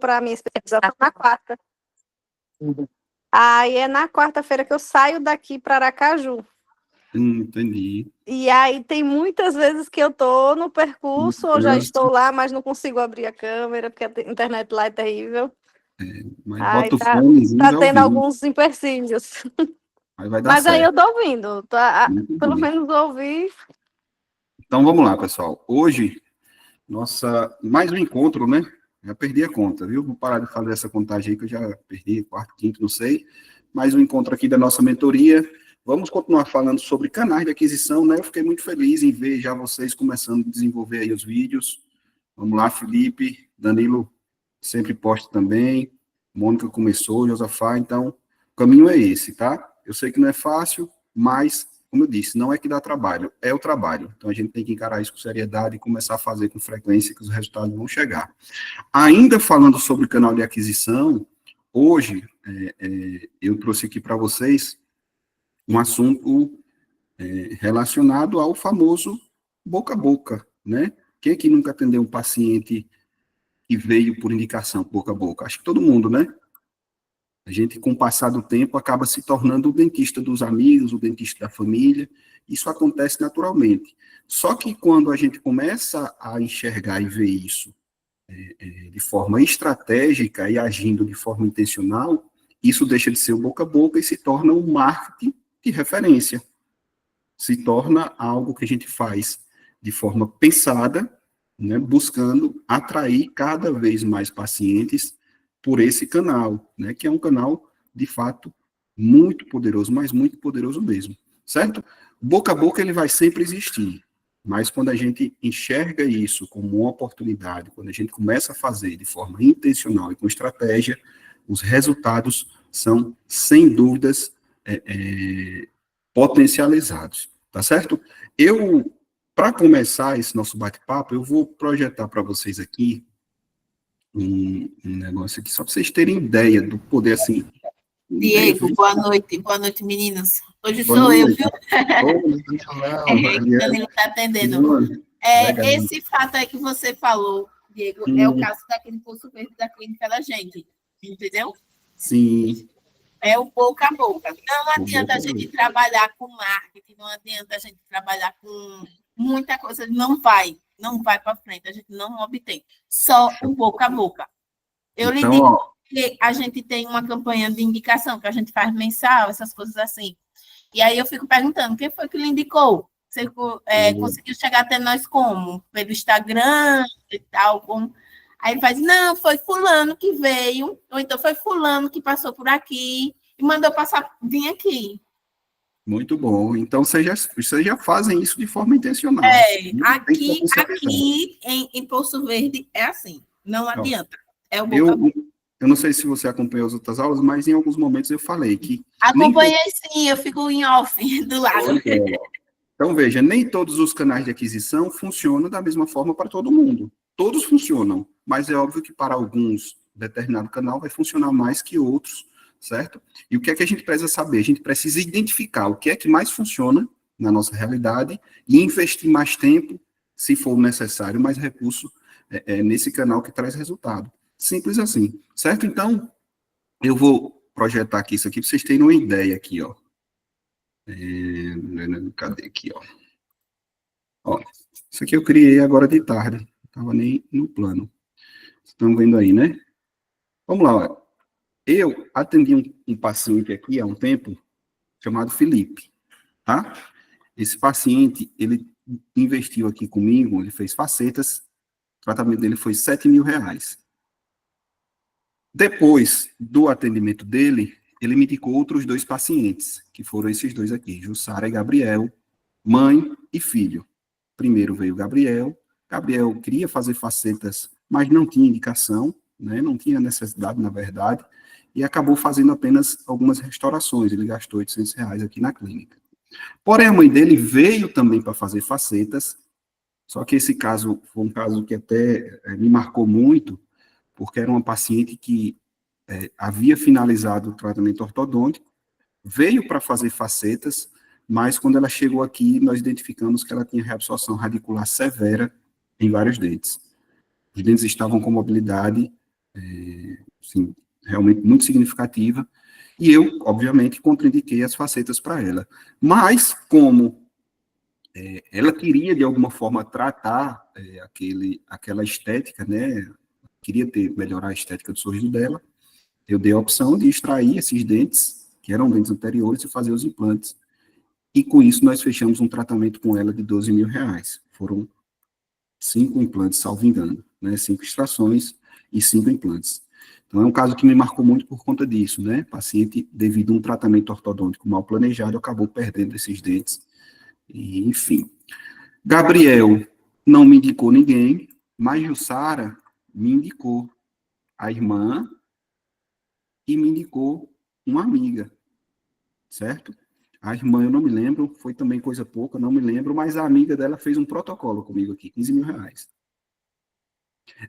para minha especialização na quarta. Aí é na quarta-feira que eu saio daqui para Aracaju. Entendi. E aí tem muitas vezes que eu tô no percurso, ou já estou lá, mas não consigo abrir a câmera, porque a internet lá é terrível. Mas aí bota o tá fonezinho, tendo ouvindo. alguns empecilhos. Aí vai dar Mas certo. aí eu tô ouvindo, pelo bem. menos ouvir. Então vamos lá, pessoal. Hoje, mais um encontro, né? Já perdi a conta, viu? Vou parar de fazer essa contagem aí, que eu já perdi, quarto, quinto, não sei. Mais um encontro aqui da nossa mentoria. Vamos continuar falando sobre canais de aquisição, né? Eu fiquei muito feliz em ver já vocês começando a desenvolver aí os vídeos. Vamos lá, Felipe, Danilo sempre posta também, Mônica começou, Josafá, então o caminho é esse, tá? Eu sei que não é fácil, mas, como eu disse, não é que dá trabalho, é o trabalho. Então a gente tem que encarar isso com seriedade e começar a fazer com frequência que os resultados vão chegar. Ainda falando sobre canal de aquisição, hoje eu trouxe aqui para vocês um assunto relacionado ao famoso boca a boca, né? Quem aqui nunca atendeu um paciente que veio por indicação, boca a boca? Acho que todo mundo, né? A gente, com o passar do tempo, acaba se tornando o dentista dos amigos, o dentista da família. Isso acontece naturalmente. Só que quando a gente começa a enxergar e ver isso de forma estratégica e agindo de forma intencional, isso deixa de ser o boca a boca e se torna um marketing de referência. Se torna algo que a gente faz de forma pensada, né, buscando atrair cada vez mais pacientes por esse canal, né, que é um canal, de fato, muito poderoso, mas muito poderoso mesmo, certo? Boca a boca ele vai sempre existir, mas quando a gente enxerga isso como uma oportunidade, quando a gente começa a fazer de forma intencional e com estratégia, os resultados são, sem dúvidas, potencializados, tá certo? Para começar esse nosso bate-papo, eu vou projetar para vocês aqui um negócio aqui, só para vocês terem ideia do poder, assim. Diego, boa noite, meninos. Hoje Boa sou noite. eu, viu? Não, Danilo está atendendo. Esse fato aí que você falou, Diego, é o caso daquele Poço Verde da clínica da gente, entendeu? Sim. É o boca a boca. Não adianta a gente trabalhar com marketing, não adianta a gente trabalhar com muita coisa, não vai para frente, a gente não obtém. Só o boca a boca. Eu lhe digo que a gente tem uma campanha de indicação, que a gente faz mensal, essas coisas assim. E aí eu fico perguntando, quem foi que lhe indicou? Você conseguiu chegar até nós como? Pelo Instagram e tal, como... Aí ele faz, não, foi fulano que veio, ou então foi fulano que passou por aqui e mandou passar, vir aqui. Muito bom. Então, vocês já fazem isso de forma intencional. Aqui em Poço Verde é assim, não adianta. É o boca a boca. Eu não sei se você acompanhou as outras aulas, mas em alguns momentos eu falei que... Acompanhei sim, eu fico em off do lado. Então, veja, nem todos os canais de aquisição funcionam da mesma forma para todo mundo. Todos funcionam, mas é óbvio que para alguns, determinado canal vai funcionar mais que outros, certo? E o que é que a gente precisa saber? A gente precisa identificar o que é que mais funciona na nossa realidade e investir mais tempo, se for necessário, mais recurso nesse canal que traz resultado. Simples assim, certo? Então, eu vou projetar aqui isso aqui para vocês terem uma ideia aqui, ó. Cadê aqui, ó? Ó, isso aqui eu criei agora de tarde, não estava nem no plano. Estão vendo aí, né? Vamos lá, ó. Eu atendi um paciente aqui há um tempo, chamado Felipe, tá? Esse paciente, ele investiu aqui comigo, ele fez facetas, o tratamento dele foi R$7.000. Depois do atendimento dele, ele me indicou outros 2 pacientes, que foram esses 2 aqui, Jussara e Gabriel, mãe e filho. Primeiro veio Gabriel queria fazer facetas, mas não tinha indicação, né? Não tinha necessidade, na verdade, e acabou fazendo apenas algumas restaurações, ele gastou R$800 aqui na clínica. Porém, a mãe dele veio também para fazer facetas, só que esse caso foi um caso que até me marcou muito, porque era uma paciente que havia finalizado o tratamento ortodôntico, veio para fazer facetas, mas quando ela chegou aqui, nós identificamos que ela tinha reabsorção radicular severa em vários dentes. Os dentes estavam com mobilidade assim, realmente muito significativa, e eu, obviamente, contraindiquei as facetas para ela. Mas, como ela queria, de alguma forma, tratar aquela estética, né, queria melhorar a estética do sorriso dela, eu dei a opção de extrair esses dentes, que eram dentes anteriores, e fazer os implantes. E com isso nós fechamos um tratamento com ela de R$ 12.000. Foram 5 implantes, salvo engano, né? 5 extrações e 5 implantes. Então é um caso que me marcou muito por conta disso, né? Paciente, devido a um tratamento ortodôntico mal planejado, acabou perdendo esses dentes. E, enfim. Gabriel não me indicou ninguém, mas Jussara me indicou a irmã e me indicou uma amiga, certo? A irmã, eu não me lembro, foi também coisa pouca, não me lembro, mas a amiga dela fez um protocolo comigo aqui, R$ 15.000.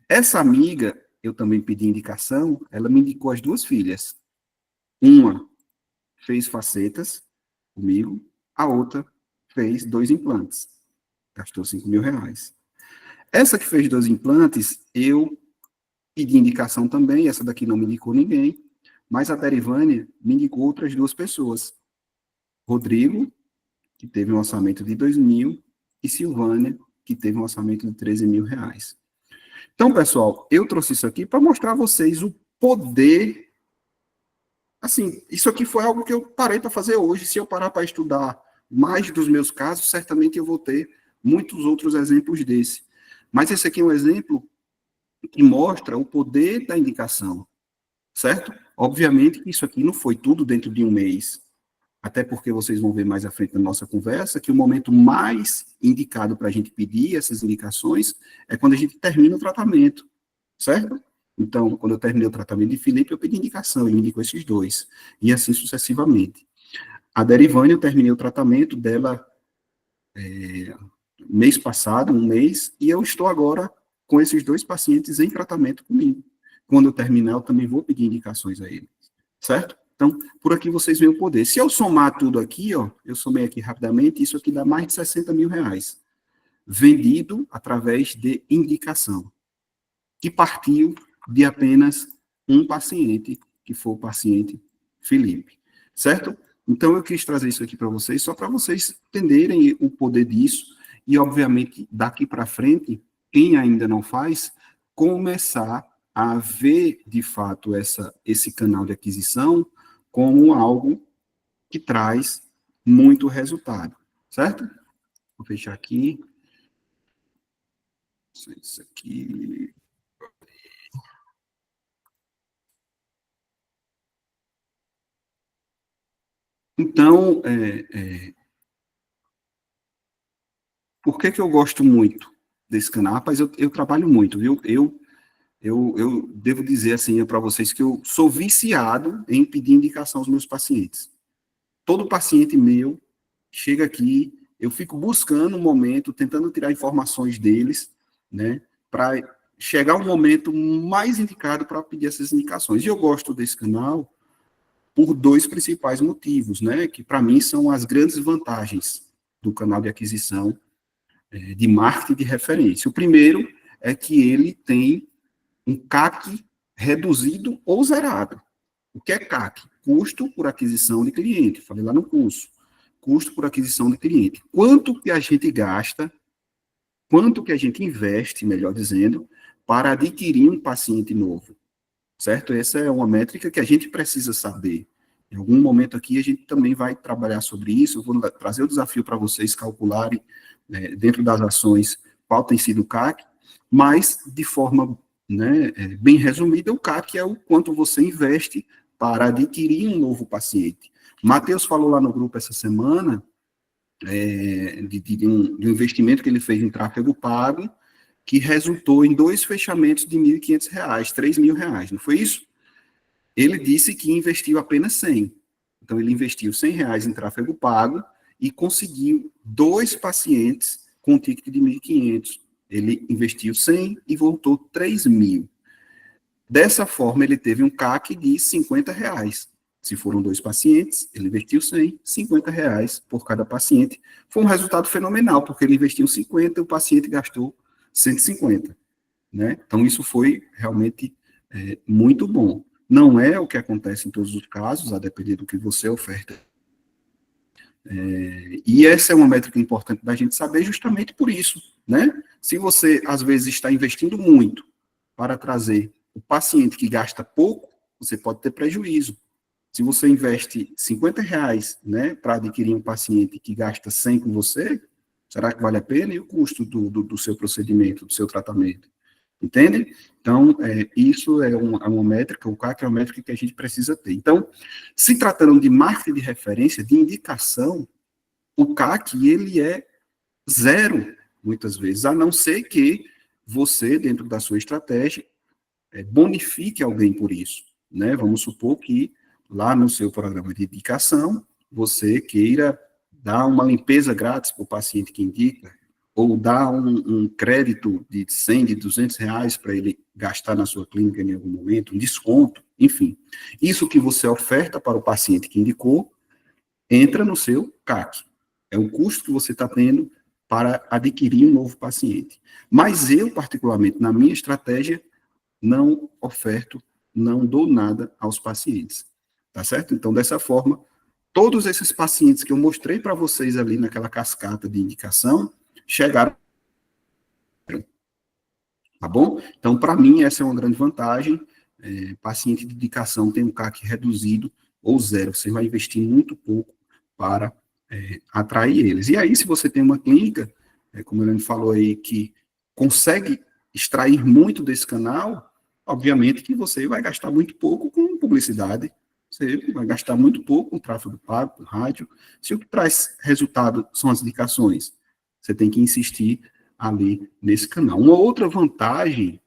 Essa amiga, eu também pedi indicação, ela me indicou as 2 filhas. Uma fez facetas comigo, a outra fez 2 implantes. Gastou R$ 5.000. Essa que fez 2 implantes, eu pedi indicação também, essa daqui não me indicou ninguém, mas a Derivânia me indicou outras 2 pessoas. Rodrigo, que teve um orçamento de 2.000, e Silvânia, que teve um orçamento de R$ 13.000. Então, pessoal, eu trouxe isso aqui para mostrar a vocês o poder. Assim, isso aqui foi algo que eu parei para fazer hoje. Se eu parar para estudar mais dos meus casos, certamente eu vou ter muitos outros exemplos desse. Mas esse aqui é um exemplo que mostra o poder da indicação, certo? Obviamente que isso aqui não foi tudo dentro de um mês. Até porque vocês vão ver mais à frente na nossa conversa que o momento mais indicado para a gente pedir essas indicações é quando a gente termina o tratamento, certo? Então, quando eu terminei o tratamento de Felipe, eu pedi indicação, ele me indicou esses 2, e assim sucessivamente. A Derivânia, eu terminei o tratamento dela mês passado, um mês, e eu estou agora com esses 2 pacientes em tratamento comigo. Quando eu terminar, eu também vou pedir indicações a ele, certo? Então, por aqui vocês veem o poder. Se eu somar tudo aqui, ó, eu somei aqui rapidamente, isso aqui dá mais de R$ 60.000, vendido através de indicação, que partiu de apenas um paciente, que foi o paciente Felipe, certo? Então, eu quis trazer isso aqui para vocês, só para vocês entenderem o poder disso, e, obviamente, daqui para frente, quem ainda não faz, começar a ver, de fato, esse canal de aquisição como algo que traz muito resultado, certo? Vou fechar aqui. Isso aqui. Então, por que eu gosto muito desse canal? Rapaz, eu trabalho muito, viu? Eu devo dizer assim para vocês que eu sou viciado em pedir indicação aos meus pacientes. Todo paciente meu chega aqui, eu fico buscando um momento, tentando tirar informações deles, né, para chegar um momento mais indicado para pedir essas indicações. E eu gosto desse canal por 2 principais motivos, né, que para mim são as grandes vantagens do canal de aquisição de marketing de referência. O primeiro é que ele tem um CAC reduzido ou zerado. O que é CAC? Custo por aquisição de cliente. Falei lá no curso. Custo por aquisição de cliente. Quanto que a gente gasta, quanto que a gente investe, melhor dizendo, para adquirir um paciente novo, certo? Essa é uma métrica que a gente precisa saber. Em algum momento aqui a gente também vai trabalhar sobre isso, eu vou trazer o desafio para vocês calcularem, dentro das ações, qual tem sido o CAC, mas de forma bem resumida, o CAC é o quanto você investe para adquirir um novo paciente. Matheus falou lá no grupo essa semana de um investimento que ele fez em tráfego pago, que resultou em 2 fechamentos de R$ 1.500, R$ 3.000, não foi isso? Ele disse que investiu apenas 100. Então, ele investiu R$ 100 em tráfego pago e conseguiu 2 pacientes com ticket de 1.500. Ele investiu 100 e voltou 3.000. Dessa forma, ele teve um CAC de R$ 50. Se foram 2 pacientes, ele investiu 100, R$ 50 por cada paciente. Foi um resultado fenomenal, porque ele investiu 50 e o paciente gastou 150. Né? Então, isso foi realmente muito bom. Não é o que acontece em todos os casos, a depender do que você oferta. E essa é uma métrica importante da gente saber justamente por isso, né? Se você, às vezes, está investindo muito para trazer o paciente que gasta pouco, você pode ter prejuízo. Se você investe R$ 50, né, para adquirir um paciente que gasta 100 com você, será que vale a pena? E o custo do seu procedimento, do seu tratamento? Entende? Então, isso é uma métrica, o CAC é uma métrica que a gente precisa ter. Então, se tratando de marketing de referência, de indicação, o CAC, ele é zero, muitas vezes, a não ser que você, dentro da sua estratégia, bonifique alguém por isso, né? Vamos supor que lá no seu programa de indicação, você queira dar uma limpeza grátis para o paciente que indica, ou dar um crédito de 100, de R$ 200 para ele gastar na sua clínica em algum momento, um desconto, enfim. Isso que você oferta para o paciente que indicou, entra no seu CAC. É o custo que você está tendo para adquirir um novo paciente. Mas eu, particularmente, na minha estratégia, não oferto, não dou nada aos pacientes. Tá certo? Então, dessa forma, todos esses pacientes que eu mostrei para vocês ali naquela cascata de indicação, chegaram. Tá bom? Então, para mim, essa é uma grande vantagem. Paciente de indicação tem um CAC reduzido ou zero. Você vai investir muito pouco para atrair eles. E aí, se você tem uma clínica, como a Helene falou aí, que consegue extrair muito desse canal, obviamente que você vai gastar muito pouco com publicidade, você vai gastar muito pouco com tráfego pago, com rádio. Se o que traz resultado são as indicações, você tem que insistir ali nesse canal. Uma outra vantagem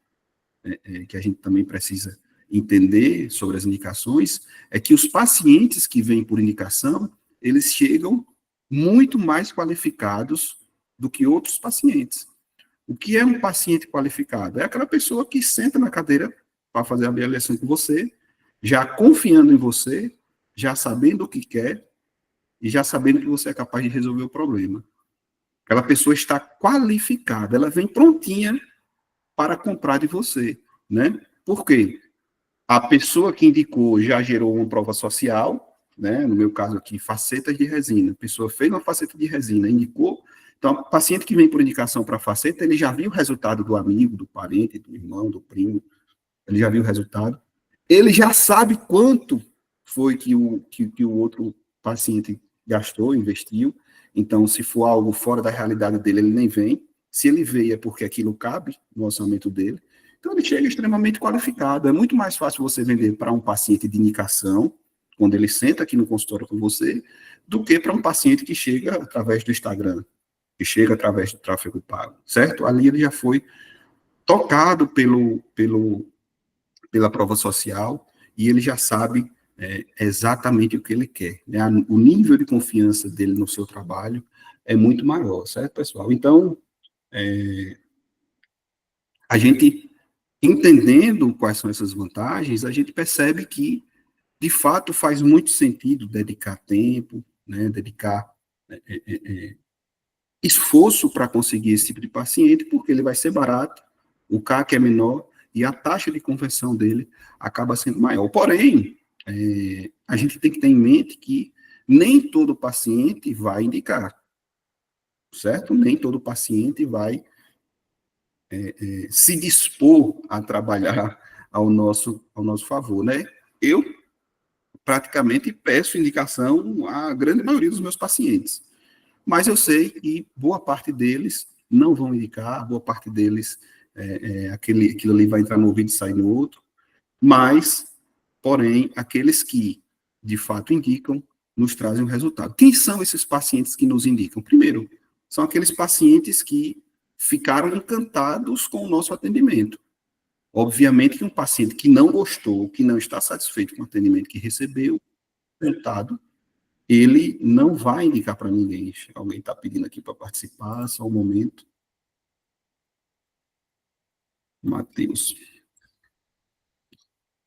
que a gente também precisa entender sobre as indicações é que os pacientes que vêm por indicação, eles chegam muito mais qualificados do que outros pacientes. O que é um paciente qualificado? É aquela pessoa que senta na cadeira para fazer a avaliação com você, já confiando em você, já sabendo o que quer e já sabendo que você é capaz de resolver o problema. Aquela pessoa está qualificada, ela vem prontinha para comprar de você, né? Por quê? A pessoa que indicou já gerou uma prova social, né? No meu caso aqui, facetas de resina. A pessoa fez uma faceta de resina, indicou. Então, o paciente que vem por indicação para faceta, ele já viu o resultado do amigo, do parente, do irmão, do primo, ele já viu o resultado. Ele já sabe quanto foi que o outro paciente gastou, investiu. Então, se for algo fora da realidade dele, ele nem vem. Se ele veio é porque aquilo cabe no orçamento dele. Então, ele chega extremamente qualificado. É muito mais fácil você vender para um paciente de indicação, quando ele senta aqui no consultório com você, do que para um paciente que chega através do Instagram, que chega através do tráfego pago, certo? Ali ele já foi tocado pela prova social e ele já sabe exatamente o que ele quer, né? O nível de confiança dele no seu trabalho é muito maior, certo, pessoal? Então, a gente, entendendo quais são essas vantagens, a gente percebe que, de fato, faz muito sentido dedicar tempo, né? Dedicar esforço para conseguir esse tipo de paciente, porque ele vai ser barato, o CAC é menor e a taxa de conversão dele acaba sendo maior. Porém, a gente tem que ter em mente que nem todo paciente vai indicar, certo? Nem todo paciente vai se dispor a trabalhar ao nosso favor, né? Eu praticamente peço indicação à grande maioria dos meus pacientes, mas eu sei que boa parte deles não vão indicar, boa parte deles, aquilo ali vai entrar no ouvido e sair no outro, mas, porém, aqueles que, de fato, indicam, nos trazem um resultado. Quem são esses pacientes que nos indicam? Primeiro, são aqueles pacientes que ficaram encantados com o nosso atendimento. Obviamente que um paciente que não gostou, que não está satisfeito com o atendimento que recebeu, resultado, ele não vai indicar para ninguém. Alguém está pedindo aqui para participar, só um momento. Matheus.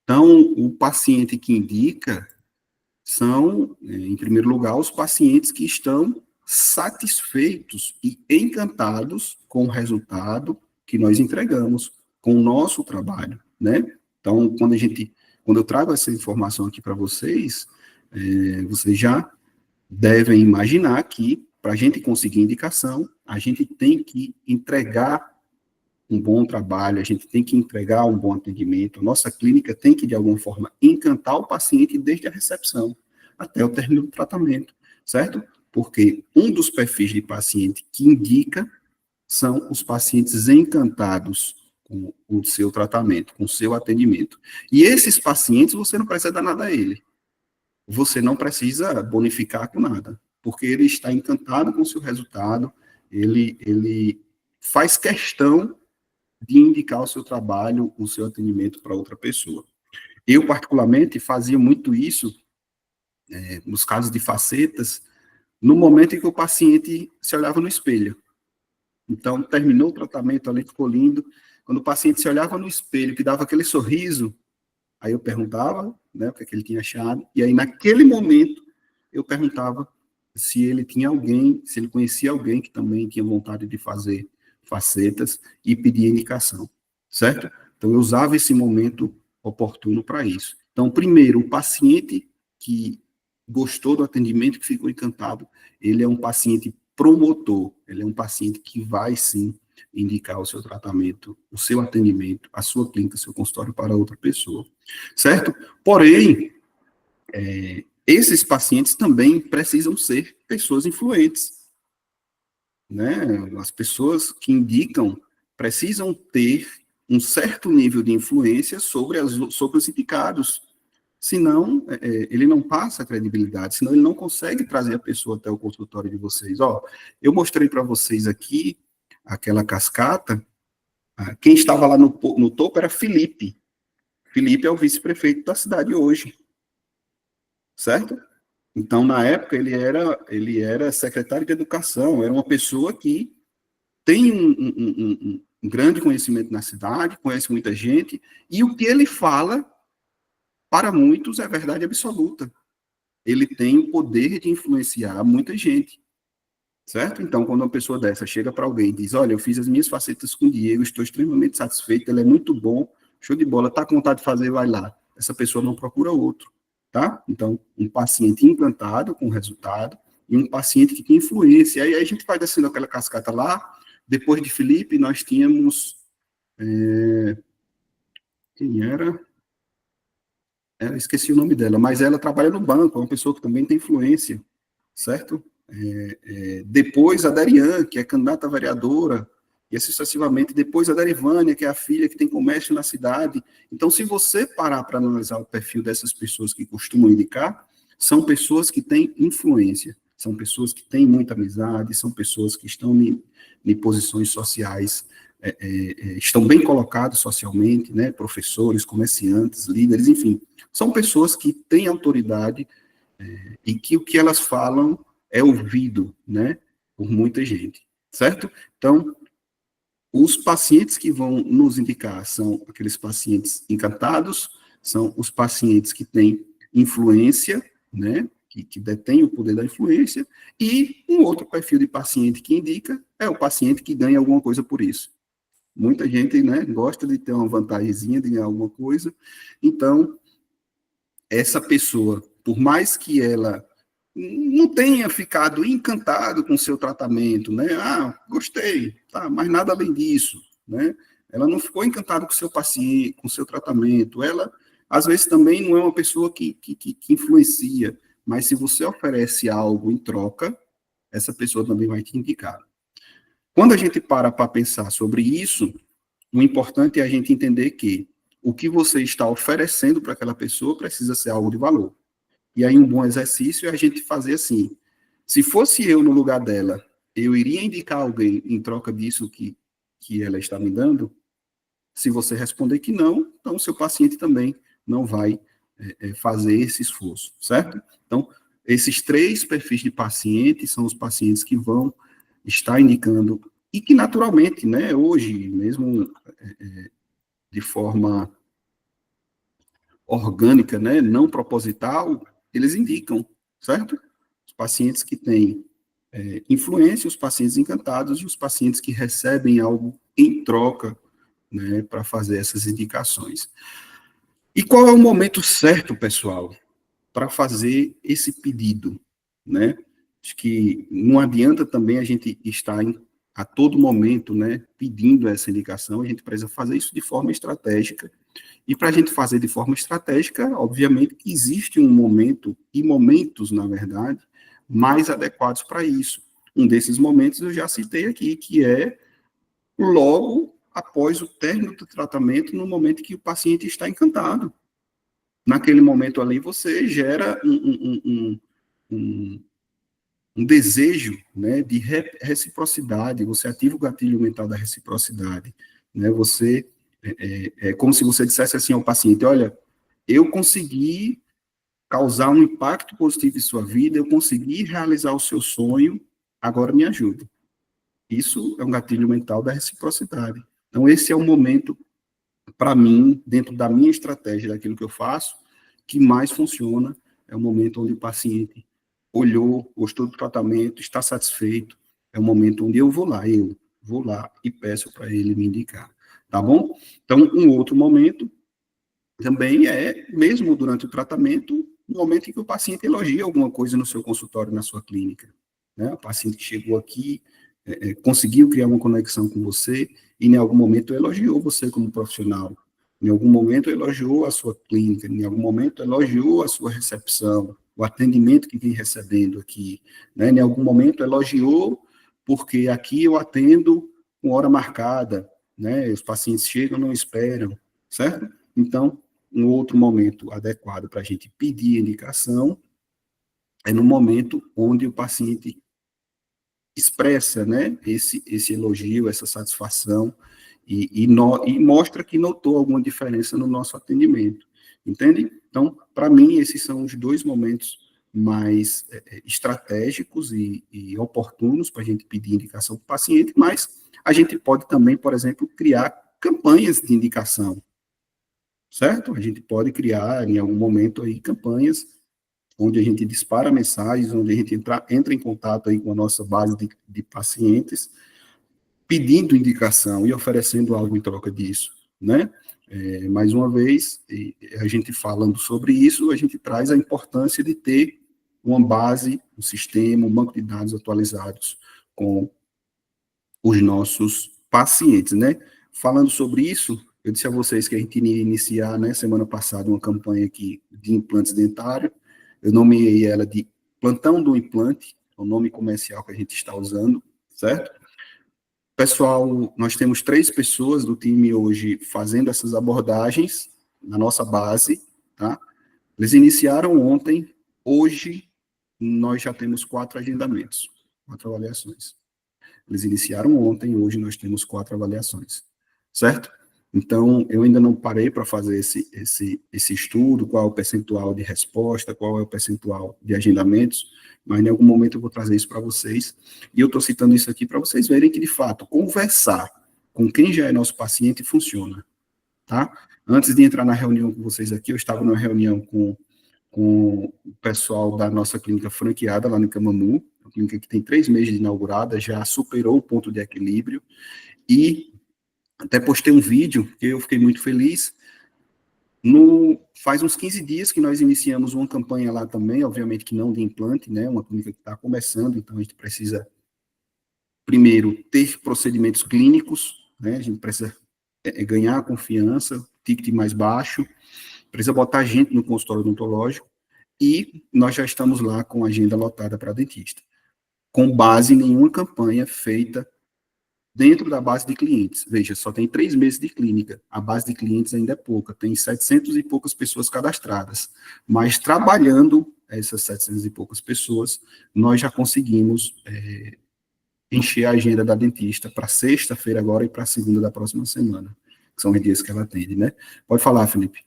Então, o paciente que indica são, em primeiro lugar, os pacientes que estão satisfeitos e encantados com o resultado que nós entregamos, com o nosso trabalho, né? Então, quando eu trago essa informação aqui para vocês, vocês já devem imaginar que, para a gente conseguir indicação, a gente tem que entregar um bom trabalho, a gente tem que entregar um bom atendimento, a nossa clínica tem que, de alguma forma, encantar o paciente desde a recepção até o término do tratamento, certo? Porque um dos perfis de paciente que indica são os pacientes encantados com o seu tratamento, com o seu atendimento. E esses pacientes, você não precisa dar nada a ele. Você não precisa bonificar com nada, porque ele está encantado com o seu resultado, ele faz questão de indicar o seu trabalho, o seu atendimento para outra pessoa. Eu, particularmente, fazia muito isso, nos casos de facetas, no momento em que o paciente se olhava no espelho. Então, terminou o tratamento ali, ficou lindo. Quando o paciente se olhava no espelho, que dava aquele sorriso, aí eu perguntava, né, o que ele tinha achado, e aí, naquele momento, eu perguntava se ele tinha alguém, se ele conhecia alguém que também tinha vontade de fazer facetas e pedia indicação, certo? Então, eu usava esse momento oportuno para isso. Então, primeiro, o paciente que gostou do atendimento, que ficou encantado, ele é um paciente promotor, ele é um paciente que vai, sim, indicar o seu tratamento, o seu atendimento, a sua clínica, o seu consultório para outra pessoa, certo? Porém, esses pacientes também precisam ser pessoas influentes, né? As pessoas que indicam precisam ter um certo nível de influência sobre os indicados, senão ele não passa a credibilidade, senão ele não consegue trazer a pessoa até o consultório de vocês. Ó, eu mostrei para vocês aqui aquela cascata, quem estava lá no topo era Felipe. Felipe é o vice-prefeito da cidade hoje, certo? Então, na época, ele era secretário de educação, era uma pessoa que tem um grande conhecimento na cidade, conhece muita gente, e o que ele fala, para muitos, é verdade absoluta. Ele tem o poder de influenciar muita gente, certo? Então, quando uma pessoa dessa chega para alguém e diz, olha, eu fiz as minhas facetas com o Diego, estou extremamente satisfeito, ele é muito bom, show de bola, está com vontade de fazer, vai lá. Essa pessoa não procura outro. Tá? Então, um paciente encantado com o resultado e um paciente que tem influência. Aí a gente vai descendo aquela cascata lá. Depois de Felipe, nós tínhamos... quem era? Esqueci o nome dela, mas ela trabalha no banco, é uma pessoa que também tem influência, certo? Depois a Darian, que é candidata a vereadora, e assim sucessivamente. Depois a Darivânia, que é a filha que tem comércio na cidade. Então, se você parar para analisar o perfil dessas pessoas que costumam indicar, são pessoas que têm influência, são pessoas que têm muita amizade, são pessoas que estão em posições sociais, estão bem colocados socialmente, né? Professores, comerciantes, líderes, enfim. São pessoas que têm autoridade e que o que elas falam é ouvido, né? Por muita gente, certo? Então, os pacientes que vão nos indicar são aqueles pacientes encantados, são os pacientes que têm influência, né, que detêm o poder da influência, e um outro perfil de paciente que indica é o paciente que ganha alguma coisa por isso. Muita gente, né, gosta de ter uma vantagemzinha, de ganhar alguma coisa, então, essa pessoa, por mais que ela não tenha ficado encantado com o seu tratamento, né? Ah, gostei, tá, mas nada além disso, né? Ela não ficou encantada com o seu paciente, com o seu tratamento. Ela, às vezes, também não é uma pessoa que influencia, mas se você oferece algo em troca, essa pessoa também vai te indicar. Quando a gente para pensar sobre isso, o importante é a gente entender que o que você está oferecendo para aquela pessoa precisa ser algo de valor. E aí um bom exercício é a gente fazer assim, se fosse eu no lugar dela, eu iria indicar alguém em troca disso que ela está me dando? Se você responder que não, então o seu paciente também não vai fazer esse esforço, certo? Então, esses 3 perfis de pacientes são os pacientes que vão estar indicando, e que naturalmente, né, hoje, mesmo de forma orgânica, né, não proposital, eles indicam, certo? Os pacientes que têm influência, os pacientes encantados e os pacientes que recebem algo em troca, né, para fazer essas indicações. E qual é o momento certo, pessoal, para fazer esse pedido, né? Acho que não adianta também a gente estar a todo momento, né, pedindo essa indicação, a gente precisa fazer isso de forma estratégica. E para a gente fazer de forma estratégica, obviamente que existe um momento, e momentos, na verdade, mais adequados para isso. Um desses momentos eu já citei aqui, que é logo após o término do tratamento, no momento que o paciente está encantado. Naquele momento ali, você gera um desejo, né, de reciprocidade, você ativa o gatilho mental da reciprocidade, né, você, é como se você dissesse assim ao paciente, olha, eu consegui causar um impacto positivo em sua vida, eu consegui realizar o seu sonho, agora me ajude. Isso é um gatilho mental da reciprocidade. Então, esse é o momento, para mim, dentro da minha estratégia, daquilo que eu faço, que mais funciona, é o momento onde o paciente olhou, gostou do tratamento, está satisfeito, é o momento onde eu vou lá e peço para ele me indicar, tá bom? Então, um outro momento também é, mesmo durante o tratamento, no momento em que o paciente elogia alguma coisa no seu consultório, na sua clínica, né? O paciente que chegou aqui, conseguiu criar uma conexão com você e em algum momento elogiou você como profissional, em algum momento elogiou a sua clínica, em algum momento elogiou a sua recepção, o atendimento que vem recebendo aqui, né? Em algum momento elogiou porque aqui eu atendo com hora marcada, né? Os pacientes chegam, não esperam, certo? Então, um outro momento adequado para a gente pedir indicação é no momento onde o paciente expressa, né, esse elogio, essa satisfação, e mostra que notou alguma diferença no nosso atendimento, entende? Então, para mim, esses são os dois momentos mais estratégicos e oportunos para a gente pedir indicação para o paciente, mas a gente pode também, por exemplo, criar campanhas de indicação, certo? A gente pode criar, em algum momento, aí, campanhas onde a gente dispara mensagens, onde a gente entra em contato aí com a nossa base de pacientes, pedindo indicação e oferecendo algo em troca disso, né? Mais uma vez, a gente falando sobre isso, a gente traz a importância de ter uma base, um sistema, um banco de dados atualizados com os nossos pacientes, né? Falando sobre isso, eu disse a vocês que a gente iria iniciar, né, semana passada, uma campanha aqui de implantes dentários. Eu nomeei ela de Plantão do Implante, é o nome comercial que a gente está usando, certo? Pessoal, nós temos 3 pessoas do time hoje fazendo essas abordagens na nossa base, tá? Eles iniciaram ontem, hoje nós já temos 4 agendamentos, 4 avaliações. Eles iniciaram ontem, hoje nós temos 4 avaliações, certo? Então, eu ainda não parei para fazer esse estudo, qual é o percentual de resposta, qual é o percentual de agendamentos, mas em algum momento eu vou trazer isso para vocês. E eu estou citando isso aqui para vocês verem que, de fato, conversar com quem já é nosso paciente funciona, tá? Antes de entrar na reunião com vocês aqui, eu estava numa reunião com o pessoal da nossa clínica franqueada lá no Camamu, uma clínica que tem 3 meses de inaugurada, já superou o ponto de equilíbrio, e até postei um vídeo, que eu fiquei muito feliz. Faz uns 15 dias que nós iniciamos uma campanha lá também, obviamente que não de implante, né, uma clínica que está começando, então a gente precisa, primeiro, ter procedimentos clínicos, né, a gente precisa ganhar confiança, ticket mais baixo, precisa botar gente no consultório odontológico, e nós já estamos lá com a agenda lotada para dentista, com base em nenhuma campanha feita dentro da base de clientes. Veja, só tem 3 meses de clínica, a base de clientes ainda é pouca, tem 700 e poucas pessoas cadastradas, mas trabalhando essas 700 e poucas pessoas, nós já conseguimos encher a agenda da dentista para sexta-feira agora e para segunda da próxima semana, que são os dias que ela atende, né? Pode falar, Felipe.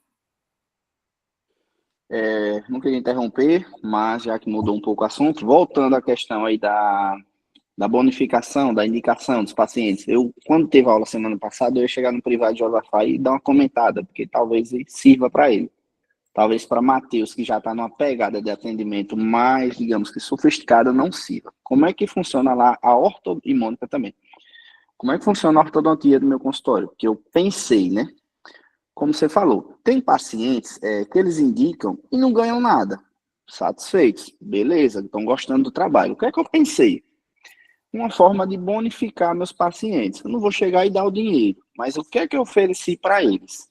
Não queria interromper, mas já que mudou um pouco o assunto, voltando à questão aí da bonificação, da indicação dos pacientes. Eu, quando teve aula semana passada, eu ia chegar no privado de Josafá e dar uma comentada, porque talvez sirva para ele. Talvez para Matheus, que já está numa pegada de atendimento mais, digamos que sofisticada, não sirva. Como é que funciona lá a e Mônica também? Como é que funciona a ortodontia do meu consultório? Porque eu pensei, né? como você falou, tem pacientes que eles indicam e não ganham nada, satisfeitos, beleza, estão gostando do trabalho. O que é que eu pensei? Uma forma de bonificar meus pacientes. Eu não vou chegar e dar o dinheiro, mas o que é que eu ofereci para eles?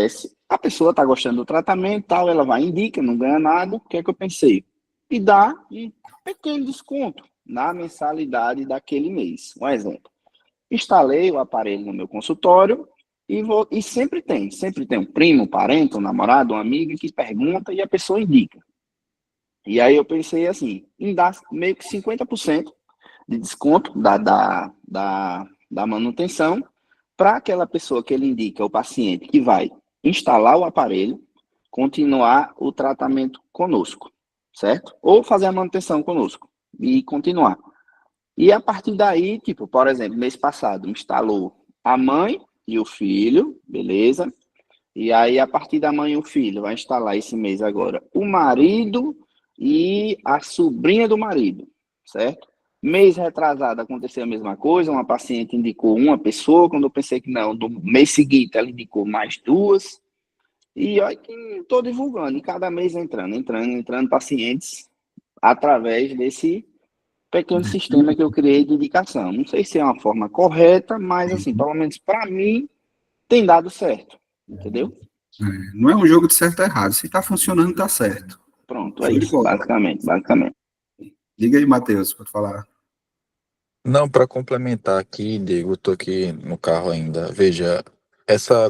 Se a pessoa está gostando do tratamento, tal, ela vai, indica, não ganha nada, o que é que eu pensei? E dá um pequeno desconto na mensalidade daquele mês. Um exemplo. Instalei o aparelho no meu consultório e sempre tem um primo, um parente, um namorado, um amigo que pergunta e a pessoa indica. E aí eu pensei assim, em dar meio que 50% de desconto da manutenção para aquela pessoa que ele indica, o paciente, que vai instalar o aparelho, continuar o tratamento conosco, certo? Ou fazer a manutenção conosco e continuar. E a partir daí, tipo, por exemplo, mês passado, instalou a mãe e o filho, beleza? E aí, a partir da mãe e o filho, vai instalar esse mês agora o marido e a sobrinha do marido, certo? Mês retrasado aconteceu a mesma coisa, uma paciente indicou uma pessoa, quando eu pensei que não, no mês seguinte ela indicou mais duas, e olha que estou divulgando, e cada mês entrando pacientes através desse pequeno sistema que eu criei de indicação. Não sei se é uma forma correta, mas assim, pelo menos para mim, tem dado certo, entendeu? Não é um jogo de certo e errado, se está funcionando, está certo. Pronto, é isso, basicamente. Diga aí, Matheus, pode falar. Não, para complementar aqui, Diego, eu tô aqui no carro ainda. Veja,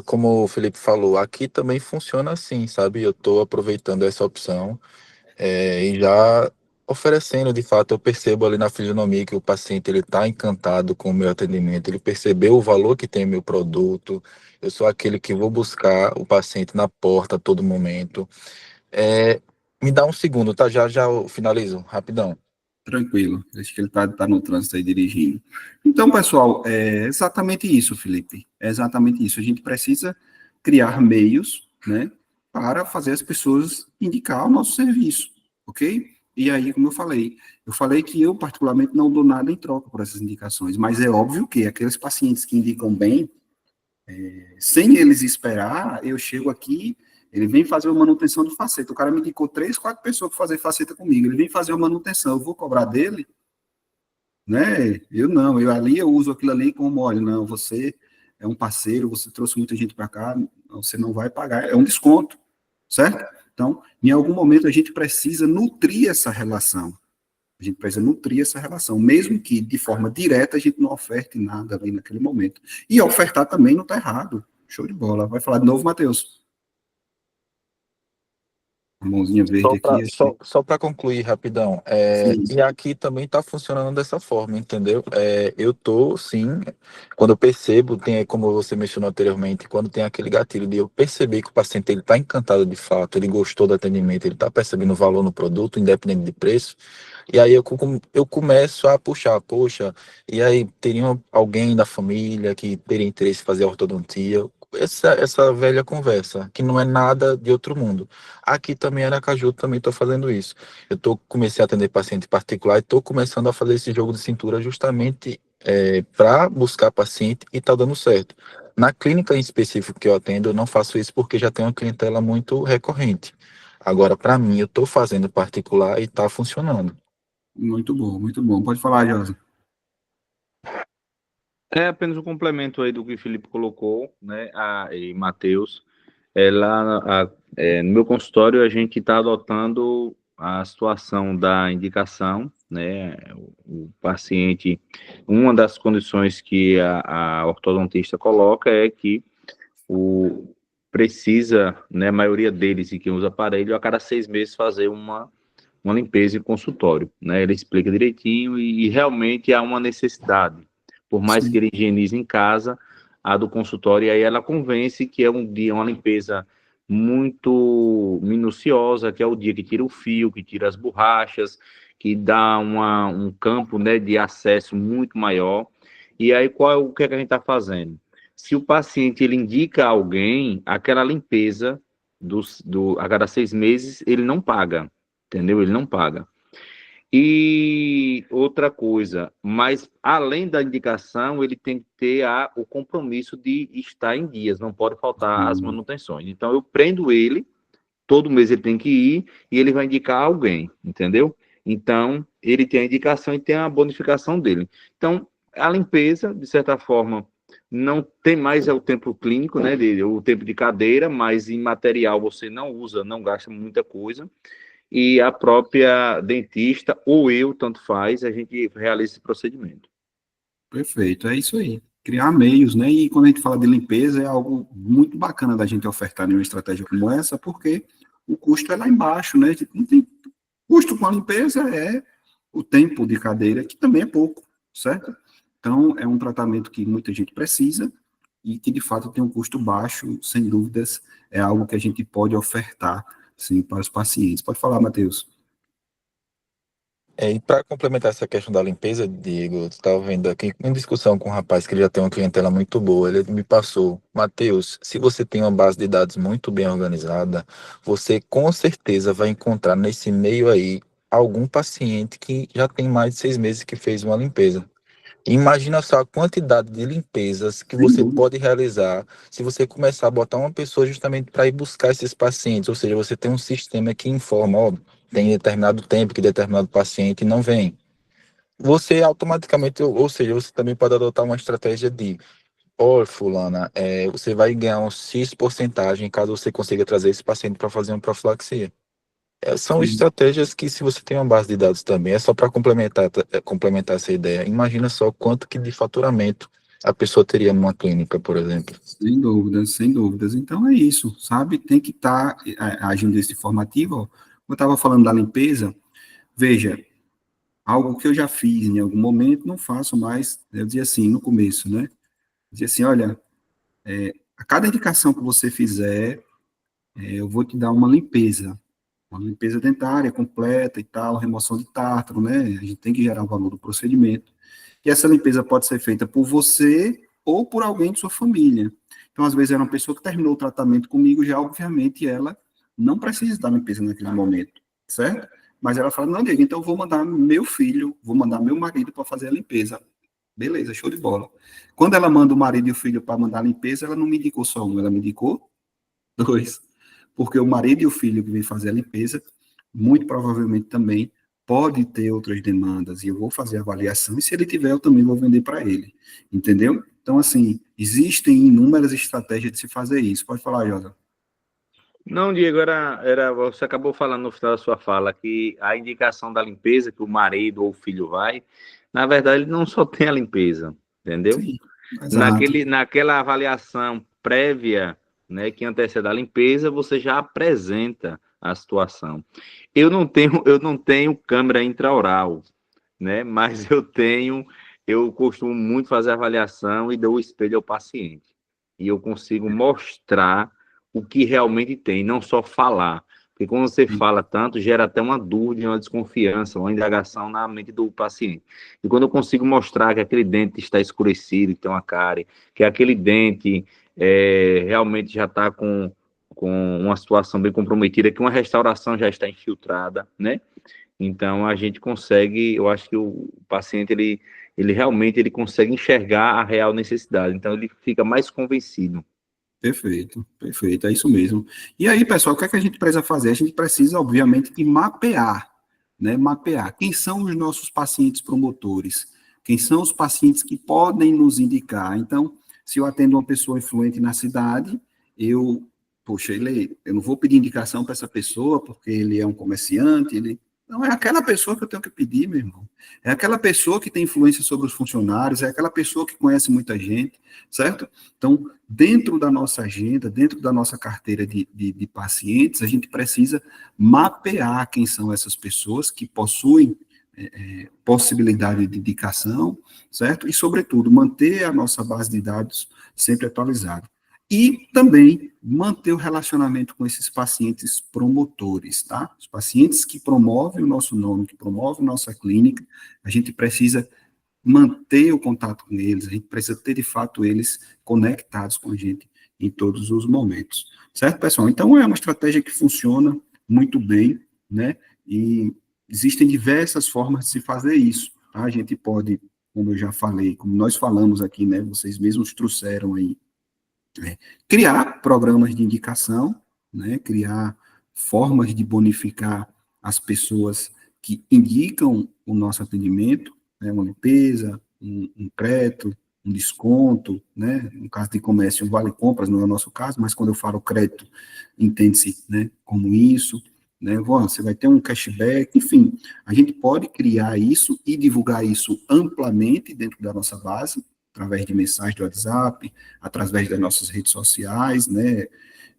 como o Felipe falou, aqui também funciona assim, sabe? Eu tô aproveitando essa opção e já oferecendo, de fato, eu percebo ali na fisionomia que o paciente ele tá encantado com o meu atendimento, ele percebeu o valor que tem o meu produto. Eu sou aquele que vou buscar o paciente na porta a todo momento. Me dá um segundo, tá? Já eu finalizo, rapidão. Tranquilo, acho que ele tá no trânsito aí dirigindo. Então, pessoal, é exatamente isso, Felipe. É exatamente isso. A gente precisa criar meios, né, para fazer as pessoas indicar o nosso serviço, ok? E aí, como eu falei que eu, particularmente, não dou nada em troca por essas indicações, mas é óbvio que aqueles pacientes que indicam bem, sem eles esperar, eu chego aqui, ele vem fazer uma manutenção de faceta. O cara me indicou 3, 4 pessoas para fazer faceta comigo. Ele vem fazer uma manutenção. Eu vou cobrar dele? Né? Eu uso aquilo ali como, olha, não, você é um parceiro, você trouxe muita gente para cá, você não vai pagar. É um desconto, certo? Então, em algum momento, a gente precisa nutrir essa relação. Mesmo que de forma direta a gente não oferte nada ali naquele momento. E ofertar também não está errado. Show de bola. Vai falar de novo, Matheus. Mãozinha verde aqui. Só para concluir rapidão, e aqui também está funcionando dessa forma, entendeu? Eu tô, sim, quando eu percebo, como você mencionou anteriormente, quando tem aquele gatilho de eu perceber que o paciente ele está encantado de fato, ele gostou do atendimento, ele está percebendo o valor no produto, independente de preço, e aí eu começo a puxar, poxa, e aí teria alguém da família que teria interesse em fazer ortodontia, essa velha conversa, que não é nada de outro mundo. Aqui também, Aracaju, também estou fazendo isso. Comecei a atender paciente particular e estou começando a fazer esse jogo de cintura justamente para buscar paciente e está dando certo. Na clínica em específico que eu atendo, eu não faço isso porque já tenho uma clientela muito recorrente. Agora, para mim, eu estou fazendo particular e está funcionando. Muito bom, muito bom. Pode falar, Josa. É apenas um complemento aí do que o Felipe colocou, né, e Matheus. No meu consultório, a gente está adotando a situação da indicação, né, o paciente, uma das condições que a ortodontista coloca é que precisa, né, a maioria deles e quem usa aparelho, a cada 6 meses fazer uma limpeza em consultório, né, ele explica direitinho e realmente há uma necessidade. Por mais que ele higienize em casa, a do consultório, e aí ela convence que é uma limpeza muito minuciosa, que é o dia que tira o fio, que tira as borrachas, que dá um campo, né, de acesso muito maior. E aí, o que é que a gente está fazendo? Se o paciente ele indica a alguém, aquela limpeza a cada 6 meses, ele não paga, entendeu? Ele não paga. E outra coisa, mas além da indicação, ele tem que ter o compromisso de estar em dias, não pode faltar as manutenções. Então, eu prendo ele, todo mês ele tem que ir e ele vai indicar alguém, entendeu? Então, ele tem a indicação e tem a bonificação dele. Então, a limpeza, de certa forma, não tem mais o tempo clínico, né, o tempo de cadeira, mas em material você não usa, não gasta muita coisa. E a própria dentista, ou eu, tanto faz, a gente realiza esse procedimento. Perfeito, é isso aí. Criar meios, né? E quando a gente fala de limpeza, é algo muito bacana da gente ofertar em uma estratégia como essa, porque o custo é lá embaixo, né? Não tem custo com a limpeza, é o tempo de cadeira, que também é pouco, certo? Então, é um tratamento que muita gente precisa e que, de fato, tem um custo baixo, sem dúvidas, é algo que a gente pode ofertar, sim, para os pacientes. Pode falar, Matheus. E para complementar essa questão da limpeza, Diego, eu estava vendo aqui em discussão com um rapaz que ele já tem uma clientela muito boa. Ele me passou, Matheus, se você tem uma base de dados muito bem organizada, você com certeza vai encontrar nesse meio aí algum paciente que já tem mais de 6 meses que fez uma limpeza. Imagina só a quantidade de limpezas que Sem você dúvida. pode realizar se você começar a botar uma pessoa justamente para ir buscar esses pacientes. Ou seja, você tem um sistema que informa, ó, tem determinado tempo que determinado paciente não vem. Você automaticamente, ou seja, você também pode adotar uma estratégia de, ó, fulana, você vai ganhar um X porcentagem caso você consiga trazer esse paciente para fazer uma profilaxia. São Sim. estratégias que, se você tem uma base de dados também, é só para complementar essa ideia. Imagina só quanto que de faturamento a pessoa teria numa clínica, por exemplo. Sem dúvidas, sem dúvidas. Então é isso, sabe? Tem que estar agindo desse formativo. Ó. Eu estava falando da limpeza, veja, algo que eu já fiz em algum momento, não faço mais. Eu dizia assim, no começo, né? Dizia assim, olha, a cada indicação que você fizer, eu vou te dar uma limpeza dentária completa e tal, remoção de tártaro, né? A gente tem que gerar o valor do procedimento. E essa limpeza pode ser feita por você ou por alguém de sua família. Então, às vezes, era uma pessoa que terminou o tratamento comigo, já, obviamente, ela não precisa da limpeza naquele momento, certo? Mas ela fala, não, Diego, então eu vou mandar meu filho, vou mandar meu marido para fazer a limpeza. Beleza, show de bola. Quando ela manda o marido e o filho para mandar a limpeza, ela não me indicou só um, ela me indicou dois. Porque o marido e o filho que vem fazer a limpeza, muito provavelmente também pode ter outras demandas, e eu vou fazer a avaliação, e se ele tiver, eu também vou vender para ele, entendeu? Então, assim, existem inúmeras estratégias de se fazer isso. Pode falar, Josa. Não, Diego, você acabou falando no final da sua fala que a indicação da limpeza, que o marido ou o filho vai, na verdade, ele não só tem a limpeza, entendeu? Sim, exato. Naquela avaliação prévia, né, que antecede a limpeza, você já apresenta a situação. Eu não tenho câmera intraoral, né, mas eu costumo muito fazer avaliação e dou o espelho ao paciente. E eu consigo mostrar o que realmente tem, não só falar. Porque quando você fala tanto, gera até uma dúvida, uma desconfiança, uma indagação na mente do paciente. E quando eu consigo mostrar que aquele dente está escurecido, que tem uma cárie, que aquele dente realmente já está com uma situação bem comprometida, que uma restauração já está infiltrada, né? Então, a gente consegue, eu acho que o paciente, ele realmente ele consegue enxergar a real necessidade. Então, ele fica mais convencido. Perfeito, perfeito, é isso mesmo. E aí, pessoal, o que é que a gente precisa fazer? A gente precisa, obviamente, de mapear, né? Mapear quem são os nossos pacientes promotores, quem são os pacientes que podem nos indicar. Então, se eu atendo uma pessoa influente na cidade, poxa, eu não vou pedir indicação para essa pessoa porque ele é um comerciante, não, é aquela pessoa que eu tenho que pedir, meu irmão. É aquela pessoa que tem influência sobre os funcionários, é aquela pessoa que conhece muita gente, certo? Então, dentro da nossa agenda, dentro da nossa carteira de pacientes, a gente precisa mapear quem são essas pessoas que possuem possibilidade de indicação, certo? E, sobretudo, manter a nossa base de dados sempre atualizada. E também manter o relacionamento com esses pacientes promotores, tá? Os pacientes que promovem o nosso nome, que promovem nossa clínica, a gente precisa manter o contato com eles, a gente precisa ter, de fato, eles conectados com a gente em todos os momentos. Certo, pessoal? Então, é uma estratégia que funciona muito bem, né? E existem diversas formas de se fazer isso. Tá? A gente pode, como eu já falei, como nós falamos aqui, né, vocês mesmos trouxeram aí, criar programas de indicação, né, criar formas de bonificar as pessoas que indicam o nosso atendimento, né, uma limpeza, um crédito, um desconto, né, no caso de comércio, um vale-compras, não é o nosso caso, mas quando eu falo crédito, entende-se, né, como isso, né, você vai ter um cashback, enfim, a gente pode criar isso e divulgar isso amplamente dentro da nossa base, através de mensagens do WhatsApp, através das nossas redes sociais, né,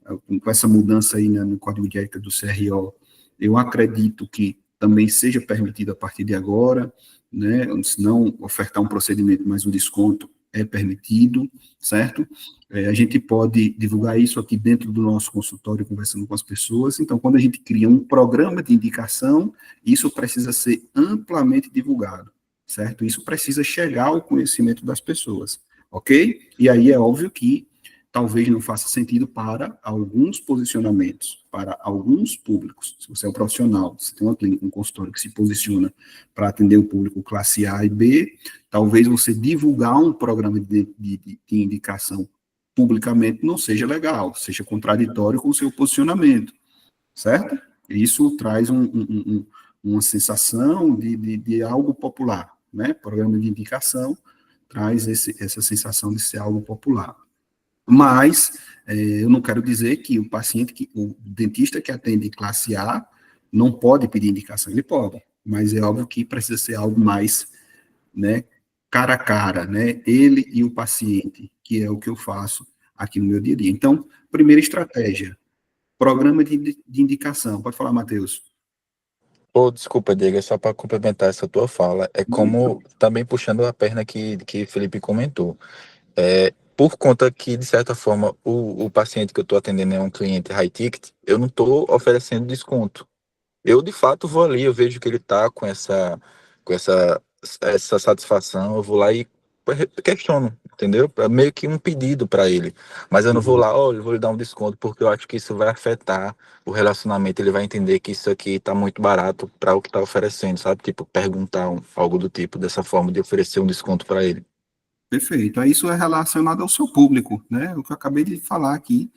com essa mudança aí, né, no código de ética do CRO, eu acredito que também seja permitido a partir de agora, né, se não ofertar um procedimento, mas um desconto é permitido, certo? A gente pode divulgar isso aqui dentro do nosso consultório, conversando com as pessoas. Então, quando a gente cria um programa de indicação, isso precisa ser amplamente divulgado, certo? Isso precisa chegar ao conhecimento das pessoas, ok? E aí é óbvio que talvez não faça sentido para alguns posicionamentos, para alguns públicos. Se você é um profissional, você tem uma clínica, um consultório que se posiciona para atender o público classe A e B, talvez você divulgar um programa de indicação publicamente não seja legal, seja contraditório com o seu posicionamento, certo? Isso traz uma sensação de algo popular, né? Programa de indicação traz essa sensação de ser algo popular. Mas eu não quero dizer que o paciente, o dentista que atende classe A, não pode pedir indicação, ele pode, mas é óbvio que precisa ser algo mais, né, cara a cara, né, ele e o paciente, que é o que eu faço aqui no meu dia a dia. Então, primeira estratégia, programa de indicação. Pode falar, Matheus. Pô, desculpa, Diego, é só para complementar essa tua fala. É como, também puxando a perna que Felipe comentou. Por conta que, de certa forma, o paciente que eu estou atendendo é um cliente high ticket, eu não estou oferecendo desconto. Eu, de fato, vou ali, eu vejo que ele está com essa satisfação, eu vou lá e questiono, entendeu? É meio que um pedido para ele. Mas eu não vou lá, olha, eu vou lhe dar um desconto, porque eu acho que isso vai afetar o relacionamento, ele vai entender que isso aqui está muito barato para o que está oferecendo, sabe? Tipo, perguntar algo do tipo, dessa forma, de oferecer um desconto para ele. Perfeito. Aí isso é relacionado ao seu público, né? O que eu acabei de falar aqui.